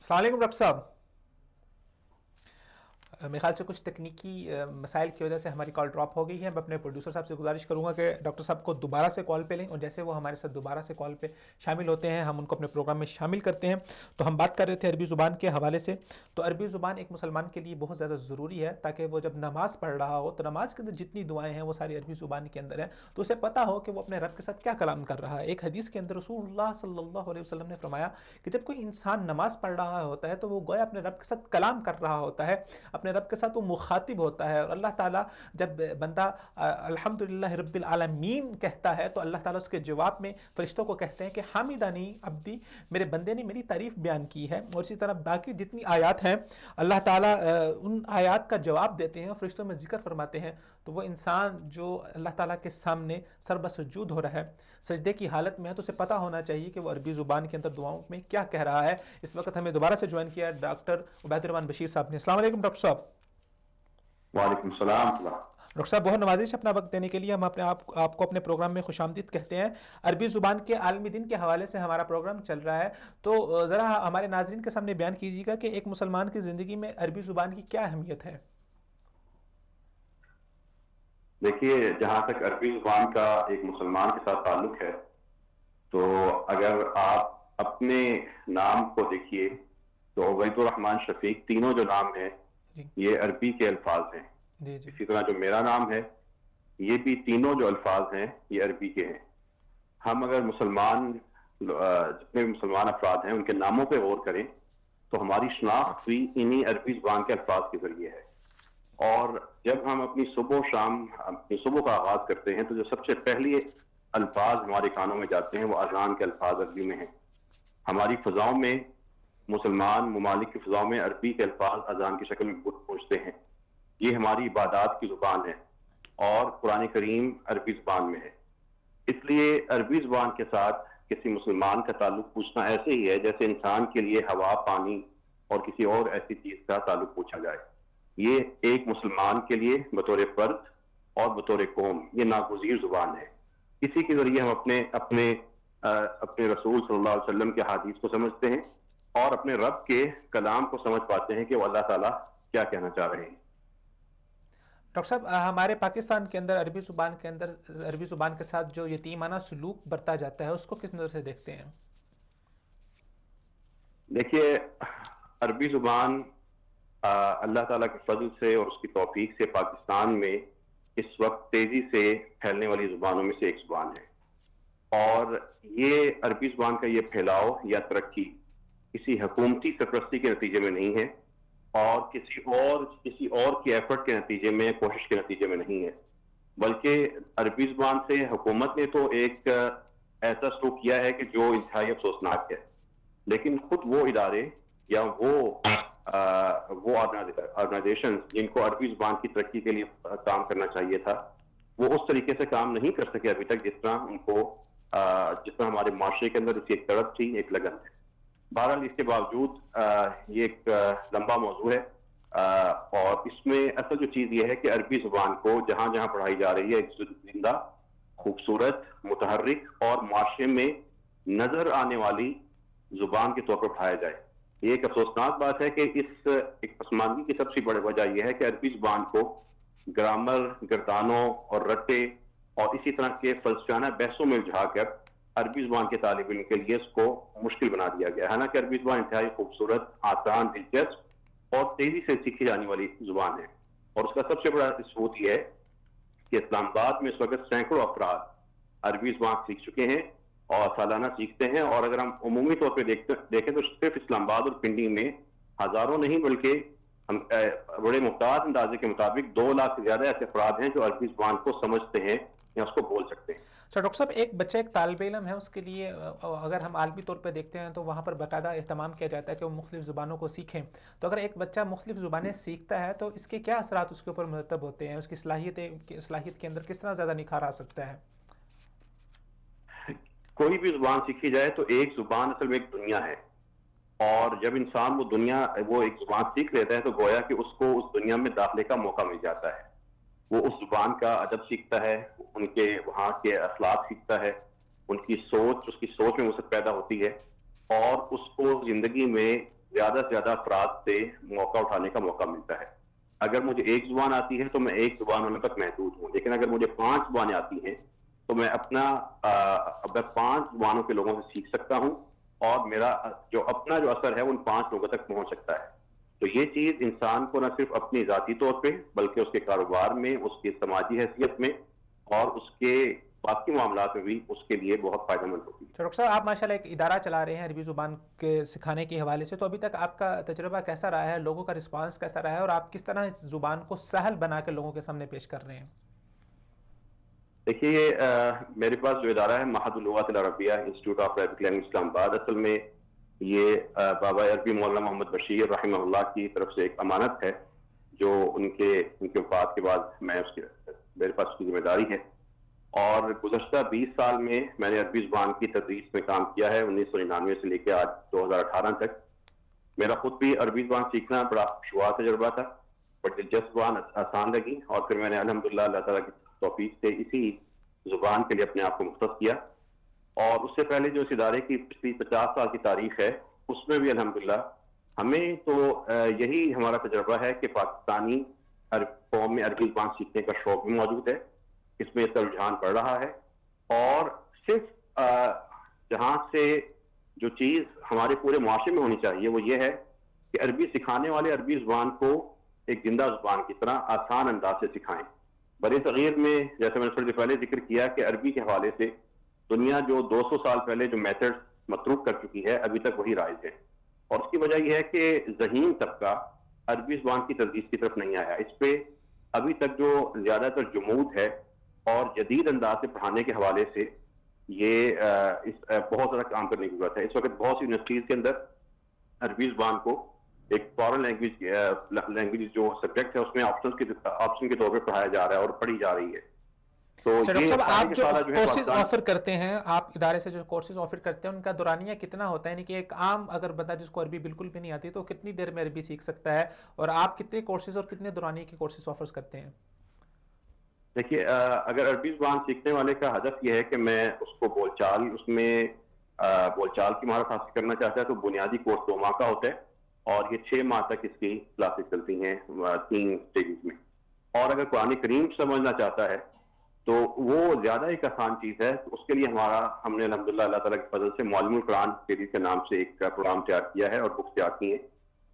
السلام علیکم ڈاکٹر صاحب۔ میرے خیال سے کچھ تکنیکی مسائل کی وجہ سے ہماری کال ڈراپ ہو گئی ہے۔ میں اپنے پروڈیوسر صاحب سے گزارش کروں گا کہ ڈاکٹر صاحب کو دوبارہ سے کال پہ لیں، اور جیسے وہ ہمارے ساتھ دوبارہ سے کال پہ شامل ہوتے ہیں ہم ان کو اپنے پروگرام میں شامل کرتے ہیں۔ تو ہم بات کر رہے تھے عربی زبان کے حوالے سے، تو عربی زبان ایک مسلمان کے لیے بہت زیادہ ضروری ہے، تاکہ وہ جب نماز پڑھ رہا ہو تو نماز کے اندر جتنی دعائیں ہیں وہ ساری عربی زبان کے اندر ہیں، تو اسے پتہ ہو کہ وہ اپنے رب کے ساتھ کیا کلام کر رہا ہے۔ ایک حدیث کے اندر رسول اللہ صلی اللہ علیہ وسلم نے فرمایا کہ جب کوئی انسان نماز پڑھ رہا ہوتا ہے تو وہ گویا اپنے رب کے ساتھ کلام کر رہا ہوتا ہے، اپنے رب کے ساتھ وہ مخاطب ہوتا ہے، اور اللہ تعالیٰ جب بندہ الحمدللہ رب العالمین کہتا ہے تو اللہ تعالیٰ اس کے جواب میں فرشتوں کو کہتے ہیں کہ حامدانی عبدی، میرے بندے نے میری تعریف بیان کی ہے۔ اور اسی طرح باقی جتنی آیات ہیں اللہ تعالیٰ ان آیات کا جواب دیتے ہیں اور فرشتوں میں ذکر فرماتے ہیں، تو وہ انسان جو اللہ تعالیٰ کے سامنے سر بسجود ہو رہا ہے، سجدے کی حالت میں ہے، تو اسے پتہ ہونا چاہیے کہ وہ عربی زبان کے اندر دعاؤں میں کیا کہہ رہا ہے۔ اس وقت ہمیں دوبارہ سے جوائن کیا ہے ڈاکٹر عبید الرحمان بشیر صاحب نے۔ السلام علیکم ڈاکٹر صاحب۔ وعلیکم السلام۔ ڈاکٹر صاحب بہت نوازش اپنا وقت دینے کے لیے، ہم آپ کو اپنے پروگرام میں خوش آمدید کہتے ہیں۔ عربی زبان کے عالمی دن کے حوالے سے ہمارا پروگرام چل رہا ہے، تو ذرا ہمارے ناظرین کے سامنے بیان کیجیے گا کہ ایک مسلمان کی زندگی میں عربی زبان کی کیا اہمیت ہے۔ دیکھیے، جہاں تک عربی زبان کا ایک مسلمان کے ساتھ تعلق ہے، تو اگر آپ اپنے نام کو دیکھیے تو عبید الرحمان شفیق، تینوں جو نام ہیں یہ عربی کے الفاظ ہیں. اسی طرح جو میرا نام ہے یہ بھی تینوں جو الفاظ ہیں یہ عربی کے ہیں. ہم اگر جتنے بھی مسلمان افراد ہیں ان کے ناموں پہ غور کریں تو ہماری شناخت بھی انہی عربی زبان کے الفاظ کے ذریعے ہے. اور جب ہم اپنی صبح و شام اپنی صبح کا آغاز کرتے ہیں تو جو سب سے پہلی الفاظ ہمارے کانوں میں جاتے ہیں وہ اذان کے الفاظ عربی میں ہیں. ہماری فضاؤں میں مسلمان ممالک کی فضاؤں میں عربی کے الفاظ اذان کی شکل میں پہنچتے ہیں. یہ ہماری عبادات کی زبان ہے اور قرآن کریم عربی زبان میں ہے. اس لیے عربی زبان کے ساتھ کسی مسلمان کا تعلق پوچھنا ایسے ہی ہے جیسے انسان کے لیے ہوا پانی اور کسی اور ایسی چیز کا تعلق پوچھا جائے. یہ ایک مسلمان کے لیے بطور فرد اور بطور قوم یہ ناگزیر زبان ہے. اسی کے ذریعے ہم اپنے رسول صلی اللہ علیہ وسلم کے حدیث کو سمجھتے ہیں اور اپنے رب کے کلام کو سمجھ پاتے ہیں کہ وہ اللہ تعالیٰ کیا کہنا چاہ رہے ہیں. ڈاکٹر صاحب ہمارے پاکستان کے اندر عربی زبان کے ساتھ جو یتیمانہ سلوک برتا جاتا ہے اس کو کس نظر سے دیکھتے ہیں؟ دیکھیے عربی زبان اللہ تعالیٰ کے فضل سے اور اس کی توفیق سے پاکستان میں اس وقت تیزی سے پھیلنے والی زبانوں میں سے ایک زبان ہے. اور یہ عربی زبان کا یہ پھیلاؤ یا ترقی کسی حکومتی سرپرستی کے نتیجے میں نہیں ہے اور کسی اور کی ایفرٹ کے نتیجے میں کوشش کے نتیجے میں نہیں ہے، بلکہ عربی زبان سے حکومت نے تو ایک ایسا سلوک کیا ہے کہ جو انتہائی افسوسناک ہے. لیکن خود وہ ادارے یا وہ آرگنائزیشن جن کو عربی زبان کی ترقی کے لیے کام کرنا چاہیے تھا وہ اس طریقے سے کام نہیں کر سکے ابھی تک جس طرح ہمارے معاشرے کے اندر اس کی ایک تڑپ تھی، ایک لگن ہے. بہرحال اس کے باوجود یہ ایک لمبا موضوع ہے اور اس میں اصل جو چیز یہ ہے کہ عربی زبان کو جہاں جہاں پڑھائی جا رہی ہے ایک زندہ، خوبصورت، متحرک اور معاشرے میں نظر آنے والی زبان کے طور پر پڑھایا جائے. یہ ایک افسوسناک بات ہے کہ اس ایک پسماندگی کی سب سے بڑی وجہ یہ ہے کہ عربی زبان کو گرامر، گردانوں اور رٹے اور اسی طرح کے فلسفیانہ بحثوں میں الجھا کر عربی زبان کے طالب علم کے لیے اس کو مشکل بنا دیا گیا. حالانکہ عربی زبان انتہائی خوبصورت، آسان، دلچسپ اور تیزی سے سیکھی جانے والی زبان ہے. اور اس کا سب سے بڑا ثبوت یہ ہے کہ اسلام آباد میں اس وقت سینکڑوں افراد عربی زبان سیکھ چکے ہیں اور سالانہ سیکھتے ہیں. اور اگر ہم عمومی طور پہ دیکھیں تو صرف اسلام آباد اور پنڈی میں ہزاروں نہیں بلکہ بڑے محتاط اندازے کے مطابق 2 لاکھ سے زیادہ ایسے افراد ہیں جو عربی زبان کو سمجھتے ہیں یا اس کو بول سکتے ہیں. ڈاکٹر صاحب ایک بچہ ایک طالب علم ہے، اس کے لیے اگر ہم عالمی طور پہ دیکھتے ہیں تو وہاں پر باقاعدہ اہتمام کیا جاتا ہے کہ وہ مختلف زبانوں کو سیکھیں. تو اگر ایک بچہ مختلف زبانیں سیکھتا ہے تو اس کے کیا اثرات اس کے اوپر مرتب ہوتے ہیں؟ اس کی صلاحیت کے اندر کس طرح زیادہ نکھار آ سکتا ہے؟ کوئی بھی زبان سیکھی جائے تو ایک زبان اصل میں ایک دنیا ہے اور جب انسان وہ ایک زبان سیکھ لیتا ہے تو گویا کہ اس کو اس دنیا میں داخلے کا موقع مل جاتا ہے. وہ اس زبان کا ادب سیکھتا ہے، ان کے وہاں کے اخلاق سیکھتا ہے، اس کی سوچ میں وسعت پیدا ہوتی ہے اور اس کو زندگی میں زیادہ سے زیادہ افراد سے موقع اٹھانے کا موقع ملتا ہے. اگر مجھے ایک زبان آتی ہے تو میں ایک زبان ہونے تک محدود ہوں، لیکن اگر مجھے 5 زبانیں آتی ہیں تو میں 5 زبانوں کے لوگوں سے سیکھ سکتا ہوں اور میرا جو اثر ہے ان 5 لوگوں تک پہنچ سکتا ہے. تو یہ چیز انسان کو نہ صرف اپنی ذاتی طور پہ بلکہ اس کے کاروبار میں، اس کی سماجی حیثیت میں اور اس کے باقی معاملات میں بھی اس کے لیے بہت فائدہ مند ہوتی ہے. ڈاکٹر صاحب آپ ماشاءاللہ ایک ادارہ چلا رہے ہیں عربی زبان کے سکھانے کے حوالے سے، تو ابھی تک آپ کا تجربہ کیسا رہا ہے؟ لوگوں کا رسپانس کیسا رہا ہے اور آپ کس طرح اس زبان کو سہل بنا کے لوگوں کے سامنے پیش کر رہے ہیں؟ دیکھیے میرے پاس جو ادارہ ہے معہد اللغات العربیہ انسٹیٹیوٹ آف عربک لینگویج اسلام آباد، اصل میں یہ بابا عربی مولانا محمد بشیر رحمہ اللہ کی طرف سے ایک امانت ہے جو ان کے وفات کے بعد میرے پاس اس کی ذمہ داری ہے. اور گزشتہ 20 سال میں نے عربی زبان کی تدریس میں کام کیا ہے، 1999 سے لے کے آج 2018 تک. میرا خود بھی عربی زبان سیکھنا بڑا خوشگوار تجربہ تھا، بڑی دلچسپ زبان، آسان لگی اور پھر میں نے الحمدللہ اللہ تعالیٰ کی توفیق سے اسی زبان کے لیے اپنے آپ کو مختص کیا. اور اس سے پہلے جو اس ادارے کی پچھلی 50 سال کی تاریخ ہے اس میں بھی الحمدللہ ہمیں تو یہی ہمارا تجربہ ہے کہ پاکستانی قوم میں عربی زبان سیکھنے کا شوق بھی موجود ہے، اس میں اس کا رجحان بڑھ رہا ہے. اور صرف جہاں سے جو چیز ہمارے پورے معاشرے میں ہونی چاہیے وہ یہ ہے کہ عربی سکھانے والے عربی زبان کو ایک زندہ زبان کی طرح آسان انداز سے سکھائیں. بر صغیر میں جیسے میں نے تھوڑی دیر پہلے ذکر کیا کہ عربی کے حوالے سے دنیا جو 200 سال پہلے جو میتھڈ متروک کر چکی ہے ابھی تک وہی رائج ہے, اور اس کی وجہ یہ ہے کہ ذہین طبقہ عربی زبان کی تدریس کی طرف نہیں آیا. اس پہ ابھی تک جو زیادہ تر جمود ہے اور جدید انداز سے پڑھانے کے حوالے سے یہ بہت زیادہ کام کرنے کی ضرورت ہے. اس وقت بہت سی یونیورسٹیز کے اندر عربی زبان کو ایک فارن لینگویج جو سبجیکٹ ہے اس میں آپشن کے طور پہ پڑھایا جا رہا ہے اور پڑھی جا رہی ہے. تو ڈاکٹر صاحب آپ جو کورسز آفر کرتے ہیں, آپ ادارے سے جو کورسز آفر کرتے ہیں ان کا دورانیہ کتنا ہوتا ہے, یعنی کہ ایک عام اگر بندہ جس کو عربی بالکل بھی نہیں آتی تو کتنی دیر میں عربی سیکھ سکتا ہے, اور آپ کتنے کورسز اور کتنے دورانیے کے کورسز آفر کرتے ہیں؟ دیکھیے, اگر عربی زبان سیکھنے والے کا ہدف یہ ہے کہ میں اس کو بول چال کی مہارت حاصل کرنا چاہتا ہے تو بنیادی کورس 2 ماہ کا ہوتا ہے, اور یہ 6 ماہ تک اس کی کلاسز چلتی ہیں 3 اسٹیجز میں. اور اگر قرآن کریم سمجھنا چاہتا ہے تو وہ زیادہ ایک آسان چیز ہے. اس کے لیے ہم نے الحمدللہ اللہ تعالیٰ کے فضل سے معلم القرآن سیریز کے نام سے ایک پروگرام تیار کیا ہے اور بکس تیار کی ہیں.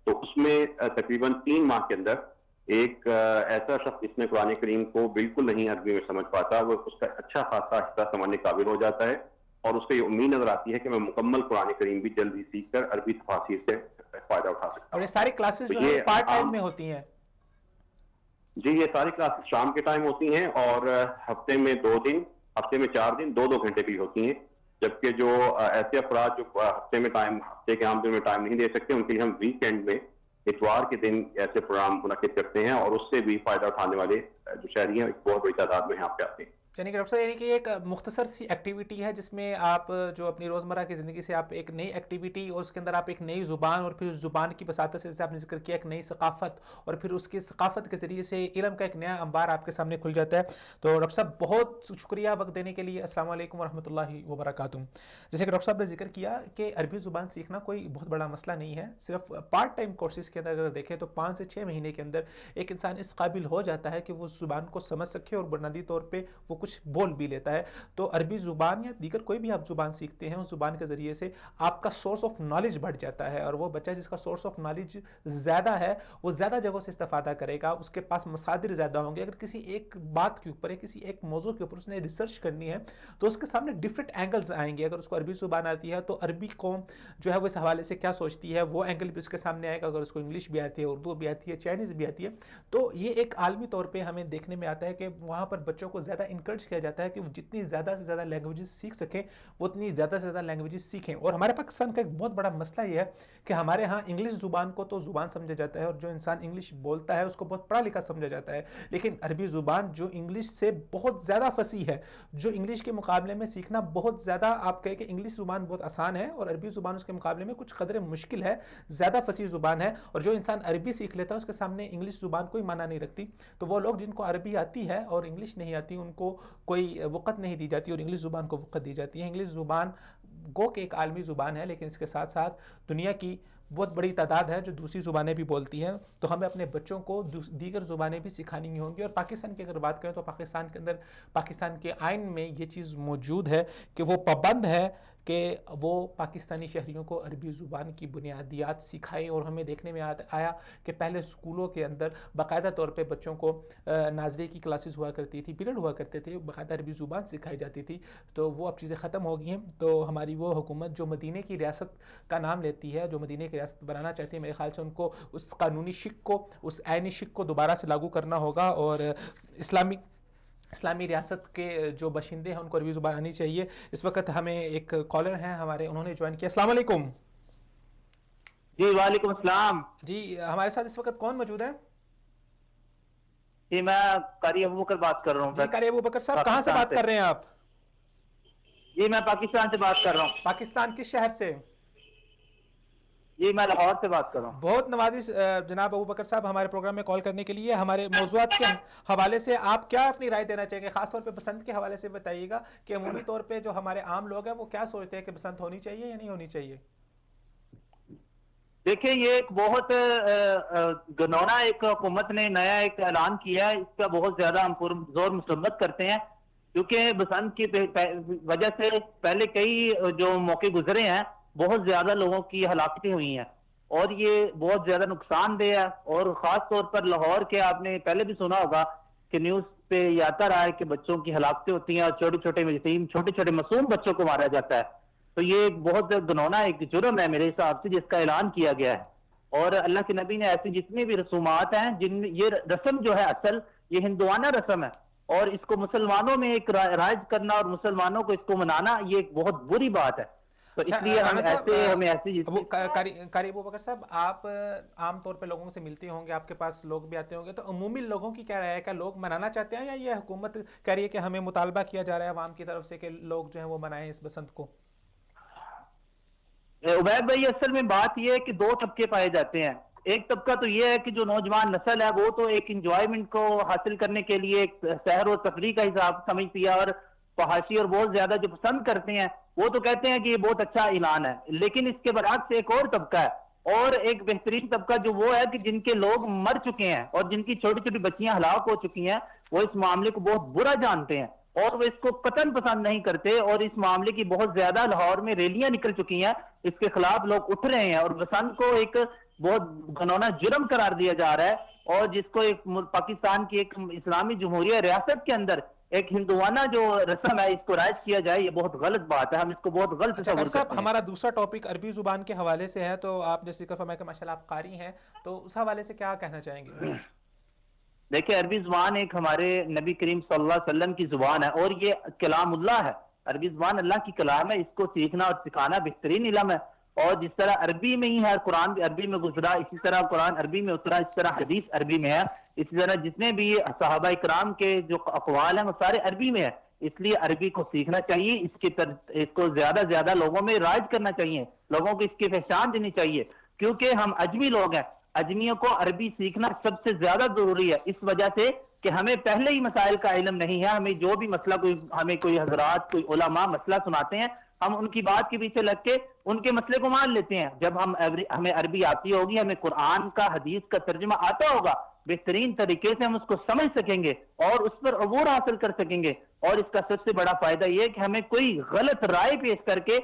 تو اس میں تقریباً 3 ماہ کے اندر ایک ایسا شخص جس نے قرآن کریم کو بالکل نہیں عربی میں سمجھ پاتا, وہ اس کا اچھا خاصا حصہ سمجھنے قابل ہو جاتا ہے, اور اس کو یہ امید نظر آتی ہے کہ میں مکمل قرآن کریم بھی جلدی سیکھ کر عربی تفاسیر سے فائدہ اٹھا سکتا ہوں. اور یہ ساری کلاسز جو ہے پارٹ ٹائم میں ہوتی ہیں؟ جی, یہ ساری کلاسز شام کے ٹائم ہوتی ہیں, اور ہفتے میں 4 دن 2 گھنٹے بھی ہوتی ہیں. جبکہ جو ایسے افراد جو ہفتے کے عام دن میں ٹائم نہیں دے سکتے, ان کے لیے ہم ویکینڈ میں اتوار کے دن ایسے پروگرام منعقد کرتے ہیں, اور اس سے بھی فائدہ اٹھانے والے جو شہری ہیں ایک بہت بڑی تعداد میں یہاں پہ آتے ہیں. یعنی کہ ڈاکٹر صاحب, یعنی کہ ایک مختصر سی ایکٹیویٹی ہے جس میں آپ جو اپنی روزمرہ کی زندگی سے آپ ایک نئی ایکٹیویٹی, اور اس کے اندر آپ ایک نئی زبان, اور پھر اس زبان کی بساطت سے جیسے آپ نے ذکر کیا ایک نئی ثقافت, اور پھر اس کی ثقافت کے ذریعے سے علم کا ایک نیا انبار آپ کے سامنے کھل جاتا ہے. تو ڈاکٹر صاحب بہت شکریہ وقت دینے کے لیے. السلام علیکم ورحمۃ اللہ وبرکاتہ. جیسے کہ ڈاکٹر صاحب نے ذکر کیا کہ عربی زبان سیکھنا کوئی بہت بڑا مسئلہ نہیں ہے. صرف پارٹ ٹائم کورسز کے اندر اگر دیکھیں تو 5 سے 6 مہینے کے اندر ایک انسان اس قابل ہو جاتا ہے کہ وہ زبان کو سمجھ سکے, اور بنیادی طور پہ وہ کچھ بول بھی لیتا ہے. تو عربی زبان یا دیگر کوئی بھی آپ زبان سیکھتے ہیں, اس زبان کے ذریعے سے آپ کا سورس آف نالج بڑھ جاتا ہے, اور وہ بچہ جس کا سورس آف نالج زیادہ ہے وہ زیادہ جگہوں سے استفادہ کرے گا, اس کے پاس مصادر زیادہ ہوں گے. اگر کسی ایک بات کے اوپر, کسی ایک موضوع کے اوپر اس نے ریسرچ کرنی ہے تو اس کے سامنے ڈفرینٹ اینگلز آئیں گے. اگر اس کو عربی زبان آتی ہے تو عربی قوم جو ہے وہ اس حوالے سے کیا سوچتی ہے وہ اینگل بھی اس کے سامنے آئے گا. اگر اس کو انگلش بھی آتی ہے, اردو بھی آتی ہے, چائنیز بھی آتی ہے, تو یہ ایک عالمی طور پہ ہمیں دیکھنے میں آتا ہے کہ وہاں پر بچوں کو زیادہ انکریج کیا جاتا ہے کہ وہ جتنی زیادہ سے زیادہ لینگویجز سیکھ سکیں وہ اتنی زیادہ سے زیادہ لینگویجز سیکھیں. اور ہمارے پاکستان کا ایک بہت بڑا مسئلہ یہ ہے کہ ہمارے ہاں انگلش زبان کو تو زبان سمجھا جاتا ہے, اور جو انسان انگلش بولتا ہے اس کو بہت پڑھا لکھا سمجھا جاتا ہے, لیکن عربی زبان جو انگلش سے بہت زیادہ فصیح ہے, جو انگلش کے مقابلے میں سیکھنا بہت زیادہ, آپ کہیں کہ انگلش زبان بہت آسان ہے اور عربی زبان اس کے مقابلے میں کچھ قدر مشکل ہے, زیادہ فصیح زبان ہے, اور جو انسان عربی سیکھ لیتا ہے اس کے سامنے انگلش زبان کوئی معنی نہیں رکھتی. تو وہ لوگ جن کو عربی آتی ہے اور انگلش نہیں آتی ان کو کوئی وقت نہیں دی جاتی, اور انگلش زبان کو وقت دی جاتی ہے. انگلش زبان گو کہ ایک عالمی زبان ہے, لیکن اس کے ساتھ ساتھ دنیا کی بہت بڑی تعداد ہے جو دوسری زبانیں بھی بولتی ہیں, تو ہمیں اپنے بچوں کو دیگر زبانیں بھی سکھانی ہوں گی. اور پاکستان کی اگر بات کریں تو پاکستان کے اندر, پاکستان کے آئین میں یہ چیز موجود ہے کہ وہ پابند ہے کہ وہ پاکستانی شہریوں کو عربی زبان کی بنیادیات سکھائیں. اور ہمیں دیکھنے میں آیا کہ پہلے اسکولوں کے اندر باقاعدہ طور پہ بچوں کو ناظرے کی کلاسز ہوا کرتی تھی, پیریڈ ہوا کرتے تھے, باقاعدہ عربی زبان سکھائی جاتی تھی. تو وہ اب چیزیں ختم ہو گئی ہیں. تو ہماری وہ حکومت جو مدینے کی ریاست کا نام لیتی ہے, جو مدینے کی ریاست بنانا چاہتی ہے, میرے خیال سے ان کو اس قانونی شک کو, اس عینی شک کو دوبارہ سے لاگو کرنا ہوگا, اور اسلامی ریاست کے جو باشندے ہیں ان کو عربی زبان آنی چاہیے. اس وقت ہمیں ایک کالر ہیں ہمارے, انہوں نے جوائن کیا. السلام علیکم. جی وعلیکم السلام. جی ہمارے ساتھ اس وقت کون موجود ہے؟ جی میں قاری ابو بکر بات کر رہا ہوں. جی قاری ابو بکر صاحب کہاں سے بات کر رہے ہیں آپ؟ جی میں پاکستان سے بات کر رہا ہوں. پاکستان کس شہر سے؟ جی میں لاہور سے بات کر رہا ہوں. بہت نوازش جناب ابو بکر صاحب ہمارے پروگرام میں کال کرنے کے لیے. ہمارے موضوعات کے حوالے سے آپ کیا اپنی رائے دینا چاہیں گے, خاص طور پہ بسنت کے حوالے سے بتائیے گا کہ عمومی طور پہ جو ہمارے عام لوگ ہیں وہ کیا سوچتے ہیں کہ بسنت ہونی چاہیے یا نہیں ہونی چاہیے؟ دیکھیں یہ ایک بہت گنونا ایک حکومت نے نیا ایک اعلان کیا ہے, اس کا بہت زیادہ ہم زور مسمت کرتے ہیں, کیونکہ بسنت کی وجہ سے پہلے کئی جو موقع گزرے ہیں بہت زیادہ لوگوں کی ہلاکتیں ہوئی ہیں, اور یہ بہت زیادہ نقصان دہ ہے. اور خاص طور پر لاہور کے آپ نے پہلے بھی سنا ہوگا کہ نیوز پہ یہ آتا رہا ہے کہ بچوں کی ہلاکتیں ہوتی ہیں اور چھوٹے چھوٹے یتیم چھوٹے چھوٹے معصوم بچوں کو مارا جاتا ہے. تو یہ ایک بہت گنونا ایک جرم ہے میرے حساب سے جس کا اعلان کیا گیا ہے. اور اللہ کے نبی نے ایسی جتنی بھی رسومات ہیں جن یہ رسم جو ہے اصل یہ ہندوانہ رسم ہے اور اس کو مسلمانوں میں ایک رائج کرنا اور مسلمانوں کو اس کو منانا یہ ایک بہت بری بات ہے. تو اس لیے ہمیں ایسی قاری ابوبکر صاحب آپ عام طور پہ لوگوں سے ملتے ہوں گے, آپ کے پاس لوگ بھی آتے ہوں گے, تو عمومی لوگوں کی کیا رائے ہے؟ کیا لوگ منانا چاہتے ہیں یا یہ حکومت کہہ رہی ہے کہ ہمیں مطالبہ کیا جا رہا ہے عوام کی طرف سے کہ لوگ جو ہیں وہ منائیں اس بسنت کو؟ عبید بھائی اصل میں بات یہ ہے کہ دو طبقے پائے جاتے ہیں. ایک طبقہ تو یہ ہے کہ جو نوجوان نسل ہے وہ تو ایک انجوائمنٹ کو حاصل کرنے کے لیے ایک سحر و تفریح کا حساب سمجھتی ہے, اور فحاشی اور بہت زیادہ جو پسند کرتے ہیں وہ تو کہتے ہیں کہ یہ بہت اچھا اعلان ہے. لیکن اس کے برعکس ایک اور طبقہ ہے, اور ایک بہترین طبقہ جو وہ ہے کہ جن کے لوگ مر چکے ہیں اور جن کی چھوٹی چھوٹی بچیاں ہلاک ہو چکی ہیں, وہ اس معاملے کو بہت برا جانتے ہیں اور وہ اس کو قطعاً پسند نہیں کرتے, اور اس معاملے کی بہت زیادہ لاہور میں ریلیاں نکل چکی ہیں, اس کے خلاف لوگ اٹھ رہے ہیں اور بسنت کو ایک بہت گھنونا جرم قرار دیا جا رہا ہے, اور جس کو ایک پاکستان کی ایک اسلامی جمہوریہ ریاست کے اندر ایک ہندوانہ جو رسم ہے اس کو رائج کیا جائے, یہ بہت غلط بات ہے. ہم اس کو بہت غلط تصور کرتے ہیں. ہمارا دوسرا ٹاپک عربی زبان کے حوالے سے ہے, تو آپ جیسے کہ فرمایا کہ ماشاءاللہ آپ قاری ہیں, تو اس حوالے سے کیا کہنا چاہیں گے؟ دیکھیں عربی زبان ایک ہمارے نبی کریم صلی اللہ علیہ وسلم کی زبان ہے اور یہ کلام اللہ ہے. عربی زبان اللہ کی کلام ہے, اس کو سیکھنا اور سکھانا بہترین علم ہے. اور جس طرح عربی میں ہی ہے, قرآن بھی عربی میں گزرا, اسی طرح قرآن عربی میں اترا, اس طرح حدیث عربی میں ہے, اسی طرح جتنے بھی صحابہ اکرام کے جو اقوال ہیں وہ سارے عربی میں ہے. اس لیے عربی کو سیکھنا چاہیے, اس کو زیادہ زیادہ لوگوں میں رائج کرنا چاہیے, لوگوں کو اس کی پہچان دینی چاہیے, کیونکہ ہم اجمی لوگ ہیں. اجمیوں کو عربی سیکھنا سب سے زیادہ ضروری ہے, اس وجہ سے کہ ہمیں پہلے ہی مسائل کا علم نہیں ہے. ہمیں جو بھی مسئلہ ہمیں کوئی حضرات کوئی علماء مسئلہ سناتے ہیں, ہم ان کی بات کے پیچھے لگ کے ان کے مسئلے کو مان لیتے ہیں. جب ہمیں عربی آتی ہوگی, ہمیں قرآن کا حدیث کا ترجمہ آتا ہوگا, بہترین طریقے سے ہم اس کو سمجھ سکیں گے اور اس پر عبور حاصل کر سکیں گے. اور اس کا سب سے بڑا فائدہ یہ ہے کہ ہمیں کوئی غلط رائے پیش کر کے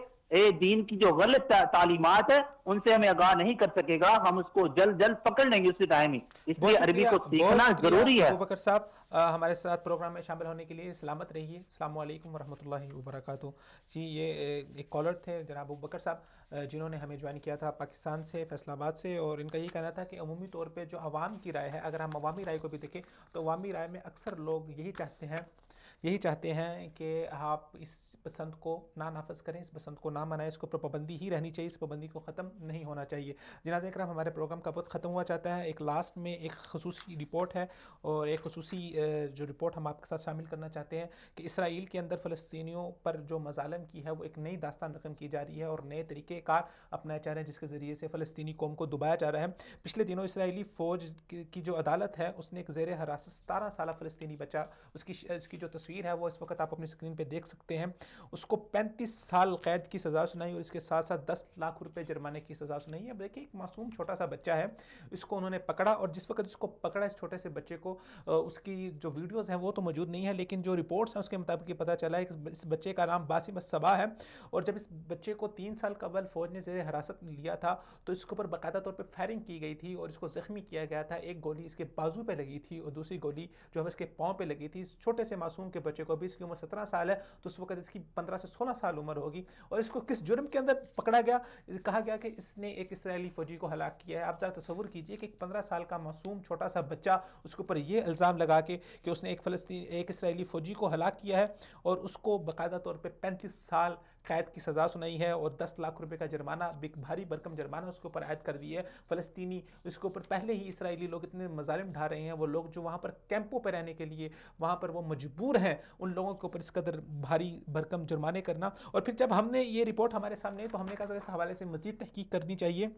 دین کی جو غلط تعلیمات ہے ان سے ہمیں آگاہ نہیں کر سکے گا, ہم اس کو جلد جلد پکڑ لیں گے اسی ٹائم ہی. اس لیے عربی کو سیکھنا ضروری ہے. ابوبکر صاحب ہمارے ساتھ پروگرام میں شامل ہونے کے لیے سلامت رہیے. السلام علیکم ورحمۃ اللہ وبرکاتہ. جی یہ ایک کالر تھے جناب ابوبکر صاحب جنہوں نے ہمیں جوائن کیا تھا پاکستان سے, فیصل آباد سے, اور ان کا یہ کہنا تھا کہ عمومی طور پہ جو عوام کی رائے ہے, اگر ہم عوامی رائے کو بھی دیکھیں تو عوامی رائے میں اکثر لوگ یہی چاہتے ہیں کہ آپ اس پسند کو نہ نافذ کریں, اس پسند کو نہ منائیں, اس کو پر پابندی ہی رہنی چاہیے, اس پابندی کو ختم نہیں ہونا چاہیے. جنازہ اکرام ہمارے پروگرام کا وقت ختم ہوا چاہتا ہے. ایک لاسٹ میں ایک خصوصی رپورٹ ہے, اور ایک خصوصی جو رپورٹ ہم آپ کے ساتھ شامل کرنا چاہتے ہیں کہ اسرائیل کے اندر فلسطینیوں پر جو مظالم کی ہے وہ ایک نئی داستان رقم کی جا رہی ہے اور نئے طریقہ کار اپنائے جا رہے ہیں جس کے ذریعے سے فلسطینی قوم کو دبایا جا رہا ہے. پچھلے دنوں اسرائیلی فوج کی جو عدالت ہے اس نے ایک زیر حراست 17 سالہ فلسطینی بچہ, اس کی جو تصویر ہے وہ اس وقت آپ اپنی سکرین پہ دیکھ سکتے ہیں, اس کو 35 سال قید کی سزا سنائی اور اس کے ساتھ ساتھ 10 لاکھ روپے جرمانے کی سزا سنائی ہے. اب دیکھیں ایک معصوم چھوٹا سا بچہ ہے, اس کو انہوں نے پکڑا, اور جس وقت اس کو پکڑا اس چھوٹے سے بچے کو, اس کی جو ویڈیوز ہیں وہ تو موجود نہیں ہے, لیکن جو رپورٹس ہیں اس کے مطابق یہ پتہ چلا ہے کہ اس بچے کا نام باسم الصباح ہے. اور جب اس بچے کو 3 سال قبل فوج نے زیر حراست لیا تھا تو اس کے اوپر باقاعدہ طور پہ فائرنگ کی گئی تھی اور اس کو زخمی کیا گیا تھا. ایک گولی اس کے بازو پہ لگی تھی اور دوسری گولی جو ہے اس کے پاؤں پہ لگی تھی. اس چھوٹے سے معصوم کے بچے کو بھی, اس کی عمر 17 سال ہے, تو اس وقت اس کی 15 سے 16 سال عمر ہوگی. اور اس کو کس جرم کے اندر پکڑا گیا؟ کہا گیا کہ اس نے ایک اسرائیلی فوجی کو ہلاک کیا ہے. آپ ذرا تصور کیجئے کہ ایک 15 سال کا معصوم چھوٹا سا بچہ, اس کے اوپر یہ الزام لگا کے کہ اس نے ایک اسرائیلی فوجی کو ہلاک کیا ہے اور اس کو باقاعدہ طور پہ 35 سال قید کی سزا سنائی ہے اور 10 لاکھ روپے کا جرمانہ, بھاری بھرکم جرمانہ اس کے اوپر عائد کر دی ہے. فلسطینی اس کے اوپر پہلے ہی اسرائیلی لوگ اتنے مظالم ڈھا رہے ہیں, وہ لوگ جو وہاں پر کیمپوں پہ رہنے کے لیے وہاں پر وہ مجبور ہیں, ان لوگوں کے اوپر اس قدر بھاری بھرکم جرمانے کرنا. اور پھر جب ہم نے یہ رپورٹ ہمارے سامنے, تو ہم نے کہا اس حوالے سے مزید تحقیق کرنی چاہیے.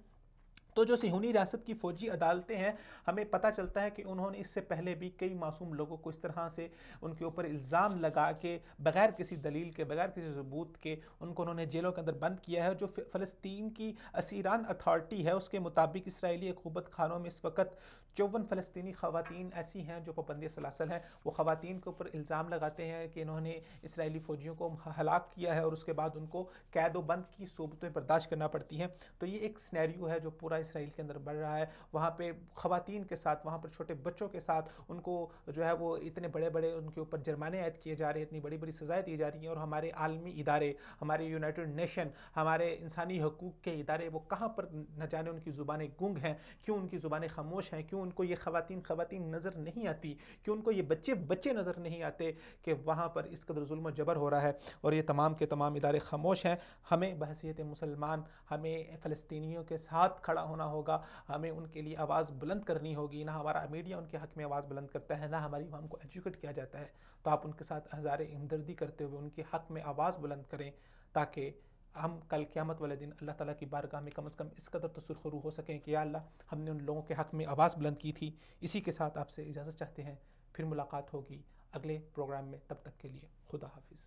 تو جو صہیونی ریاست کی فوجی عدالتیں ہیں, ہمیں پتہ چلتا ہے کہ انہوں نے اس سے پہلے بھی کئی معصوم لوگوں کو اس طرح سے ان کے اوپر الزام لگا کے بغیر کسی دلیل کے, بغیر کسی ثبوت کے ان کو انہوں نے جیلوں کے اندر بند کیا ہے. جو فلسطین کی اسیران اتھارٹی ہے اس کے مطابق اسرائیلی عقوبت خانوں میں اس وقت 54 فلسطینی خواتین ایسی ہیں جو پابندی سلاسل ہیں. وہ خواتین کے اوپر الزام لگاتے ہیں کہ انہوں نے اسرائیلی فوجیوں کو ہلاک کیا ہے اور اس کے بعد ان کو قید و بند کی صورتیں برداشت کرنا پڑتی ہیں. تو یہ ایک سینیریو ہے جو پورا اسرائیل کے اندر بڑھ رہا ہے. وہاں پہ خواتین کے ساتھ، وہاں پر چھوٹے بچوں کے ساتھ ان کو جو ہے وہ اتنے بڑے بڑے ان کے اوپر جرمانے عائد کیے جا رہے ہیں، اتنی بڑی بڑی سزائیں دی جا رہی ہیں. اور ہمارے عالمی ادارے، ہمارے یونائٹڈ نیشن، ہمارے انسانی حقوق کے ادارے، وہ کہاں پر نہ جانے ان کی زبانیں گنگ ہیں، کیوں ان کی زبانیں خاموش ہیں، کیوں ان کو یہ خواتین نظر نہیں آتی، کیوں ان کو یہ بچے نظر نہیں آتے کہ وہاں پر اس قدر ظلم و جبر ہو رہا ہے. اور یہ تمام کے تمام ادارے خاموش ہیں. ہمیں بحیثیت مسلمان ہمیں فلسطینیوں کے ساتھ کھڑا ہونا ہوگا، ہمیں ان کے لیے آواز بلند کرنی ہوگی. نہ ہمارا میڈیا ان کے حق میں آواز بلند کرتا ہے، نہ ہماری عوام کو ایجوکیٹ کیا جاتا ہے. تو آپ ان کے ساتھ ہزار ہمدردی کرتے ہوئے ان کے حق میں آواز بلند کریں، تاکہ ہم کل قیامت والے دن اللہ تعالیٰ کی بارگاہ میں کم از کم اس قدر تو سرخرو ہو سکیں کہ یا اللہ ہم نے ان لوگوں کے حق میں آواز بلند کی تھی. اسی کے ساتھ آپ سے اجازت چاہتے ہیں، پھر ملاقات ہوگی اگلے پروگرام میں. تب تک کے لیے خدا حافظ.